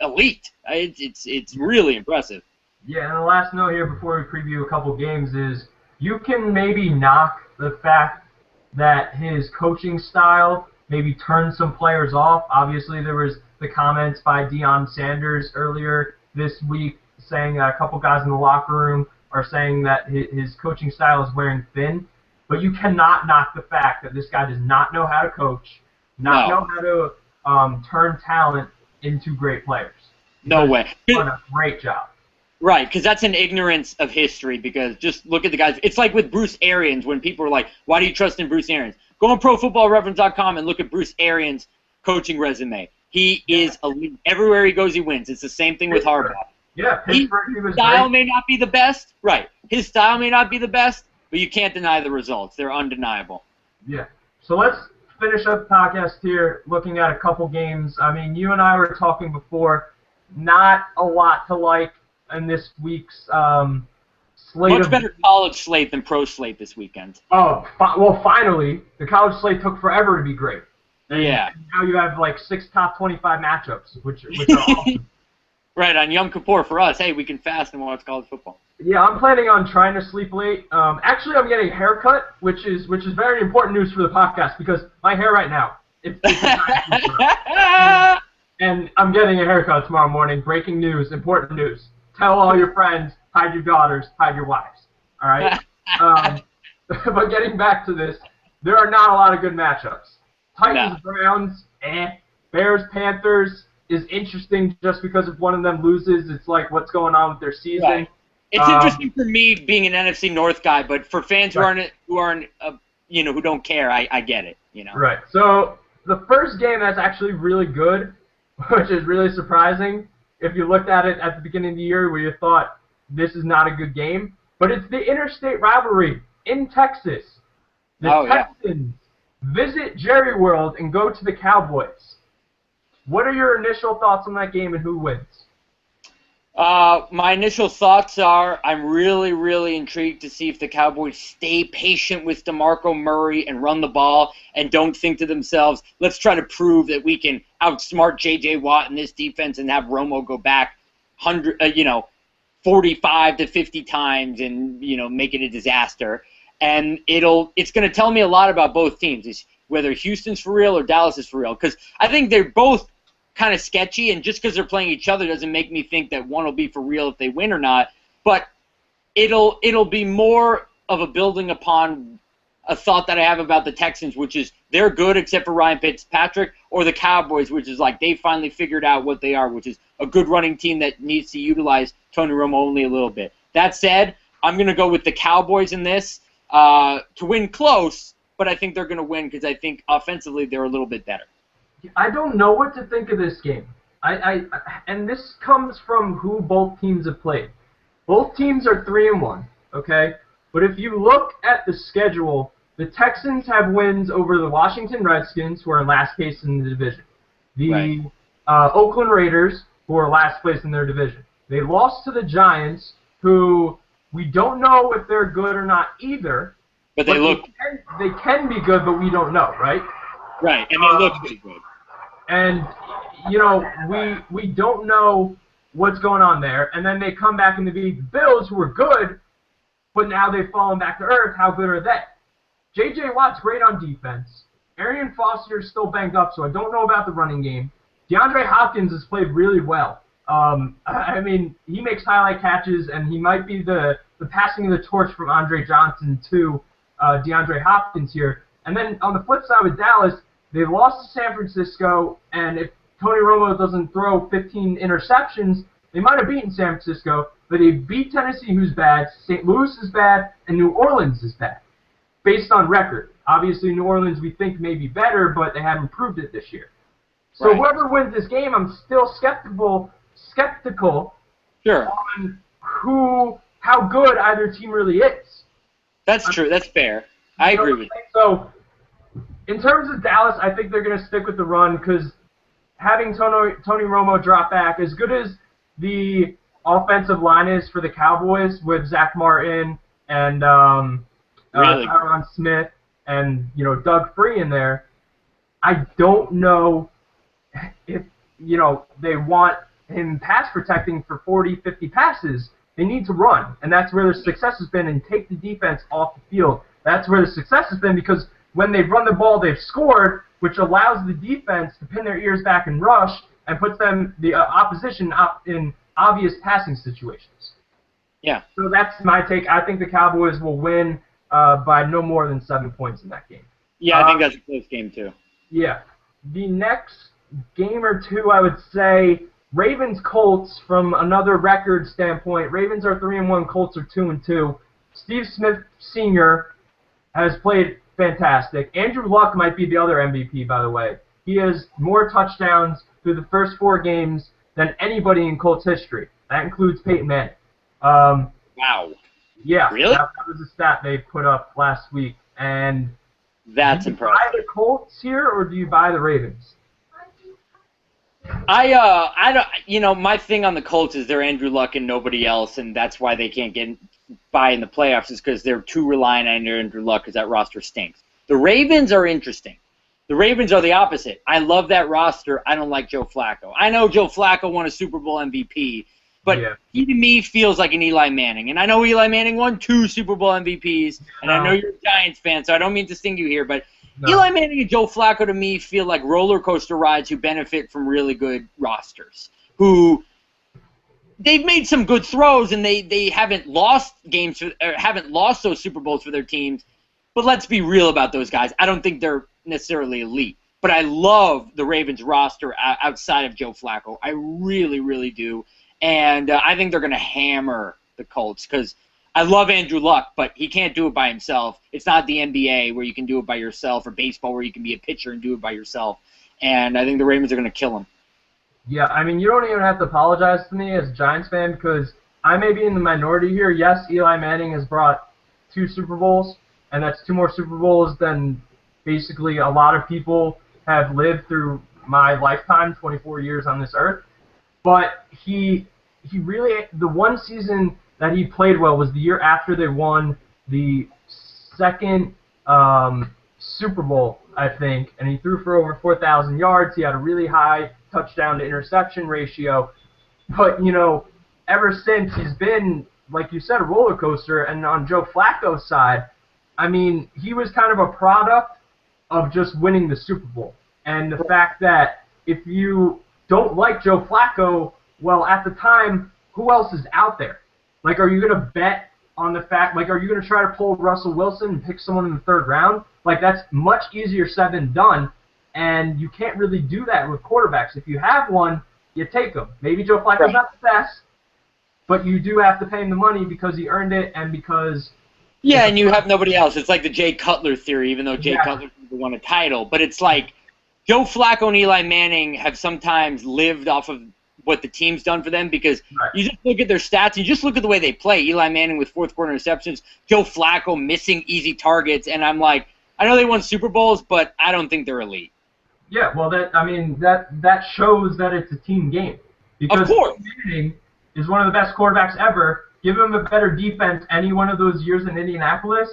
elite. It's really impressive. Yeah, and the last note here before we preview a couple games is you can maybe knock the fact that his coaching style maybe turned some players off. Obviously, there was the comments by Deion Sanders earlier this week saying a couple guys in the locker room are saying that his coaching style is wearing thin. But you cannot knock the fact that this guy does not know how to coach, know how to turn talent into great players. No way. He's done a great job. Right, because that's an ignorance of history, because just look at the guys. It's like with Bruce Arians when people are like, why do you trust in Bruce Arians? Go on ProFootballReference.com and look at Bruce Arians' coaching resume. He is elite. Everywhere he goes, he wins. It's the same thing with Harbaugh. Yeah, Pittsburgh, he was style great. may not be the best. Right. His style may not be the best, but you can't deny the results. They're undeniable. Yeah. So let's finish up the podcast here looking at a couple games. I mean, you and I were talking before. Not a lot to like in this week's slate. Much better college slate than pro slate this weekend. Oh, well, finally. The college slate took forever to be great. And now you have like 6 top 25 matchups, which are awesome. Right, on Yom Kippur for us. Hey, we can fast and watch college football. Yeah, I'm planning on trying to sleep late. Actually, I'm getting a haircut, which is very important news for the podcast because my hair right now, it's and I'm getting a haircut tomorrow morning. Breaking news, important news. Tell all your friends, hide your daughters, hide your wives. All right? But getting back to this, there are not a lot of good matchups. Titans, Browns, Bears, Panthers is interesting just because if one of them loses, it's like what's going on with their season. Right. It's interesting for me being an NFC North guy, but for fans who who don't care, I get it. Right. So the first game that's actually really good, which is really surprising if you looked at it at the beginning of the year where you thought this is not a good game, but it's the interstate rivalry in Texas. The Texans visit Jerry World and go to the Cowboys. What are your initial thoughts on that game and who wins? My initial thoughts are I'm really, really intrigued to see if the Cowboys stay patient with DeMarco Murray and run the ball and don't think to themselves, let's try to prove that we can outsmart J.J. Watt in this defense and have Romo go back 45 to 50 times and, make it a disaster. And it's going to tell me a lot about both teams, whether Houston's for real or Dallas is for real, because I think they're both kind of sketchy, and just because they're playing each other doesn't make me think that one will be for real if they win or not. But it'll be more of a building upon a thought that I have about the Texans, which is they're good except for Ryan Fitzpatrick, or the Cowboys, which is like they finally figured out what they are, which is a good running team that needs to utilize Tony Romo only a little bit. That said, I'm going to go with the Cowboys in this to win close, but I think they're going to win because I think offensively they're a little bit better. I don't know what to think of this game. And this comes from who both teams have played. Both teams are 3-1, okay? But if you look at the schedule, the Texans have wins over the Washington Redskins, who are in last place in the division. The Oakland Raiders, who are last place in their division. They lost to the Giants, who we don't know if they're good or not either. But they can be good, but we don't know, right? Right, and they look pretty good. And, we don't know what's going on there. And then they come back and they beat the Bills, who were good, but now they've fallen back to earth. How good are they? J.J. Watt's great on defense. Arian Foster is still banged up, so I don't know about the running game. DeAndre Hopkins has played really well. He makes highlight catches, and he might be the passing of the torch from Andre Johnson to DeAndre Hopkins here. And then on the flip side with Dallas, they lost to San Francisco, and if Tony Romo doesn't throw 15 interceptions, they might have beaten San Francisco, but they beat Tennessee, who's bad, St. Louis is bad, and New Orleans is bad, based on record. Obviously, New Orleans we think may be better, but they haven't proved it this year. So whoever wins this game, I'm still skeptical skeptical Sure. on how good either team really is. That's true. That's fair. I agree with you. So, in terms of Dallas, I think they're going to stick with the run because having Tony Romo drop back, as good as the offensive line is for the Cowboys with Zach Martin and Tyron Smith and Doug Free in there, I don't know if they want him pass protecting for 40, 50 passes. They need to run, and that's where their success has been, and take the defense off the field. That's where the success has been because when they've run the ball, they've scored, which allows the defense to pin their ears back and rush and puts them, the opposition, in obvious passing situations. Yeah. So that's my take. I think the Cowboys will win by no more than 7 points in that game. Yeah, I think that's a close game, too. Yeah. The next game or two, I would say, Ravens-Colts from another record standpoint. Ravens are 3-1, Colts are 2-2. Steve Smith Sr. has played fantastic. Andrew Luck might be the other MVP, by the way. He has more touchdowns through the first 4 games than anybody in Colts history. That includes Peyton Manning. Wow. Yeah. Really? That was a stat they put up last week. And that's impressive. Do you buy the Colts here, or do you buy the Ravens? I don't. My thing on the Colts is they're Andrew Luck and nobody else, and that's why they can't get by in the playoffs. Is because they're too reliant on Andrew Luck because that roster stinks. The Ravens are interesting. The Ravens are the opposite. I love that roster. I don't like Joe Flacco. I know Joe Flacco won a Super Bowl MVP, but he to me feels like an Eli Manning. And I know Eli Manning won 2 Super Bowl MVPs, and I know you're a Giants fan, so I don't mean to sting you here, but Eli Manning and Joe Flacco to me feel like roller coaster rides who benefit from really good rosters, who they've made some good throws and they haven't lost games or haven't lost those Super Bowls for their teams. But let's be real about those guys. I don't think they're necessarily elite. But I love the Ravens roster outside of Joe Flacco. I really, really do. And I think they're going to hammer the Colts because I love Andrew Luck, but he can't do it by himself. It's not the NBA where you can do it by yourself or baseball where you can be a pitcher and do it by yourself. And I think the Ravens are going to kill him. Yeah, I mean, you don't even have to apologize to me as a Giants fan because I may be in the minority here. Yes, Eli Manning has brought 2 Super Bowls, and that's 2 more Super Bowls than basically a lot of people have lived through my lifetime, 24 years on this earth. But he really, the one season that he played well was the year after they won the second Super Bowl, I think, and he threw for over 4,000 yards. He had a really high touchdown to interception ratio. But, ever since he's been, like you said, a roller coaster. And on Joe Flacco's side, I mean, he was kind of a product of just winning the Super Bowl. And the fact that if you don't like Joe Flacco, well, at the time, who else is out there? Like, are you going to bet on the fact, like, are you going to try to pull Russell Wilson and pick someone in the 3rd round? Like, that's much easier said than done, and you can't really do that with quarterbacks. If you have one, you take him. Maybe Joe Flacco's not the best, but you do have to pay him the money because he earned it and because... Yeah, and you have nobody else. It's like the Jay Cutler theory, even though Jay Cutler won a title. But it's like Joe Flacco and Eli Manning have sometimes lived off of what the team's done for them because you just look at their stats, you just look at the way they play. Eli Manning with 4th quarter interceptions, Joe Flacco missing easy targets, and I'm like, I know they won Super Bowls, but I don't think they're elite. Yeah, well, that shows that it's a team game. Because of course. Manning is one of the best quarterbacks ever. Give him a better defense any one of those years in Indianapolis,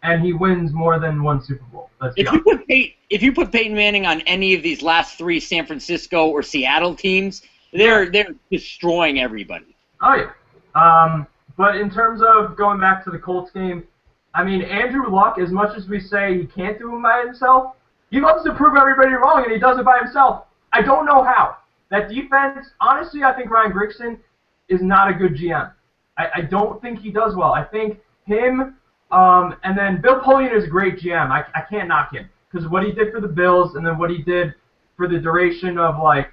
and he wins more than 1 Super Bowl. If you put Peyton Manning on any of these last 3 San Francisco or Seattle teams, they're destroying everybody. Oh, yeah. But in terms of going back to the Colts game, I mean, Andrew Luck, as much as we say he can't do it by himself, he loves to prove everybody wrong, and he does it by himself. I don't know how. That defense, honestly, I think Ryan Grigson is not a good GM. I don't think he does well. I think him and then Bill Polian is a great GM. I can't knock him because what he did for the Bills and then what he did for the duration of, like,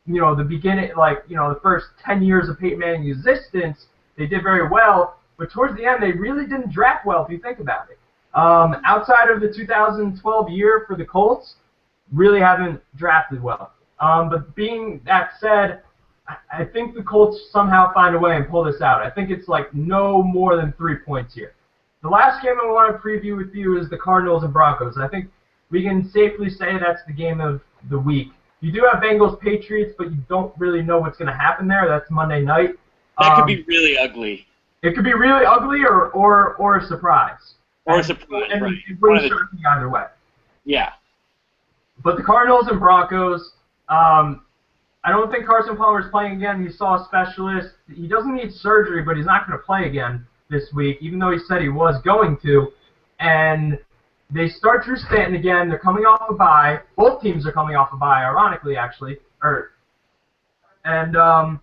the beginning, like, the first 10 years of Peyton Manning's existence, they did very well. But towards the end, they really didn't draft well if you think about it. Outside of the 2012 year for the Colts, really haven't drafted well. But being that said, I think the Colts somehow find a way and pull this out. I think it's like no more than 3 points here. The last game I want to preview with you is the Cardinals and Broncos. I think we can safely say that's the game of the week. You do have Bengals Patriots, but you don't really know what's going to happen there. That's Monday night. That could be really ugly. It could be really ugly or a surprise. Or a surprise, and right. It wouldn't shock me either way. Yeah. But the Cardinals and Broncos, I don't think Carson Palmer's playing again. He saw a specialist. He doesn't need surgery, but he's not going to play again this week, even though he said he was going to. And they start Drew Stanton again. They're coming off a bye. Both teams are coming off a bye, ironically, actually. Now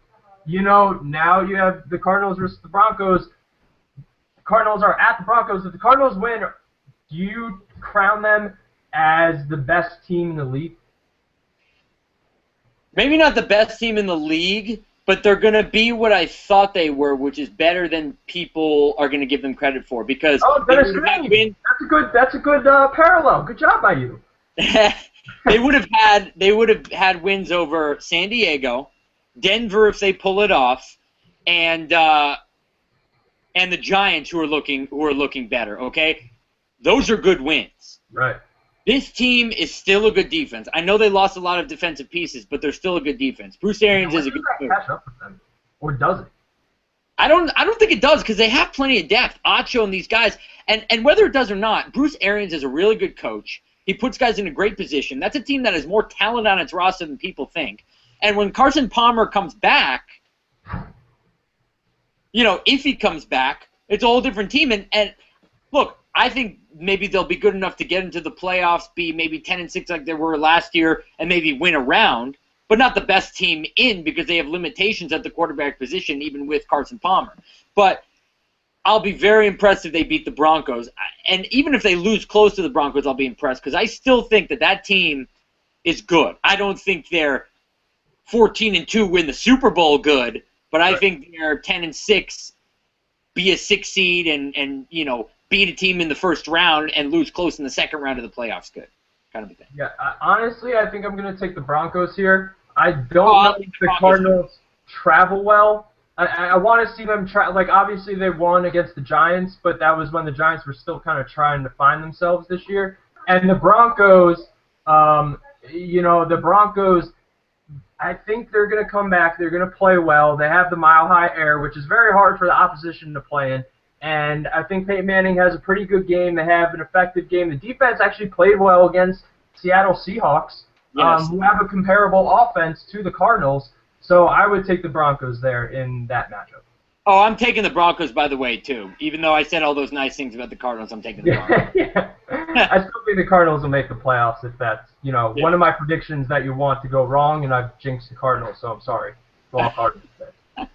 you have the Cardinals versus the Broncos. The Cardinals are at the Broncos. If the Cardinals win, do you crown them as the best team in the league? Maybe not the best team in the league, but they're going to be what I thought they were, which is better than people are going to give them credit for. Because that's a good parallel. Good job by you. they would have had wins over San Diego, Denver if they pull it off, and the Giants who are looking better. Okay, those are good wins. Right. This team is still a good defense. I know they lost a lot of defensive pieces, but they're still a good defense. Bruce Arians is a good coach. Catch up with them, or does it? I don't think it does because they have plenty of depth. Acho and these guys, and whether it does or not, Bruce Arians is a really good coach. He puts guys in a great position. That's a team that has more talent on its roster than people think. And when Carson Palmer comes back, if he comes back, it's a whole different team. And look, I think maybe they'll be good enough to get into the playoffs, be maybe 10-6 like they were last year, and maybe win a round, but not the best team in because they have limitations at the quarterback position, even with Carson Palmer. But I'll be very impressed if they beat the Broncos. And even if they lose close to the Broncos, I'll be impressed because I still think that team is good. I don't think they're 14-2 win the Super Bowl good, but I think they're 10-6, be a 6 seed and beat a team in the first round and lose close in the second round of the playoffs good, kind of a thing. Yeah, honestly, I think I'm going to take the Broncos here. I don't know if the Cardinals travel well. I want to see them obviously they won against the Giants, but that was when the Giants were still kind of trying to find themselves this year. And the Broncos, I think they're going to come back. They're going to play well. They have the mile-high air, which is very hard for the opposition to play in. And I think Peyton Manning has a pretty good game. They have an effective game. The defense actually played well against Seattle Seahawks, who have a comparable offense to the Cardinals. So I would take the Broncos there in that matchup. Oh, I'm taking the Broncos, by the way, too. Even though I said all those nice things about the Cardinals, I'm taking the Broncos. Yeah. I still think the Cardinals will make the playoffs if that's, one of my predictions that you want to go wrong, and I've jinxed the Cardinals, so I'm sorry. All Cardinals fans.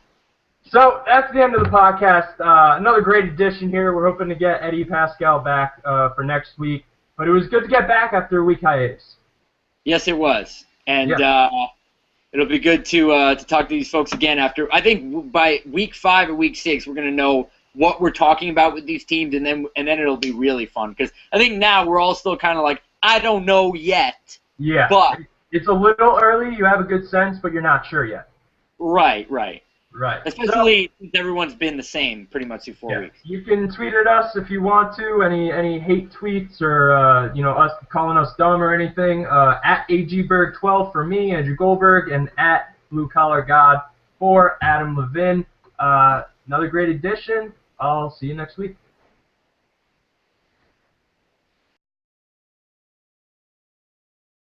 So that's the end of the podcast. Another great edition here. We're hoping to get Eddie Pascal back for next week. But it was good to get back after a week hiatus. Yes, it was. And it'll be good to talk to these folks again after. I think by week 5 or week 6, we're going to know what we're talking about with these teams, and then it'll be really fun. Because I think now we're all still kind of like, I don't know yet. Yeah. But it's a little early. You have a good sense, but you're not sure yet. Right. Right. Especially since everyone's been the same pretty much through 4 weeks. You can tweet at us if you want to, any hate tweets or us calling us dumb or anything. At AGberg12 for me, Andrew Goldberg, and at Blue Collar God for Adam Levine. Another great edition. I'll see you next week.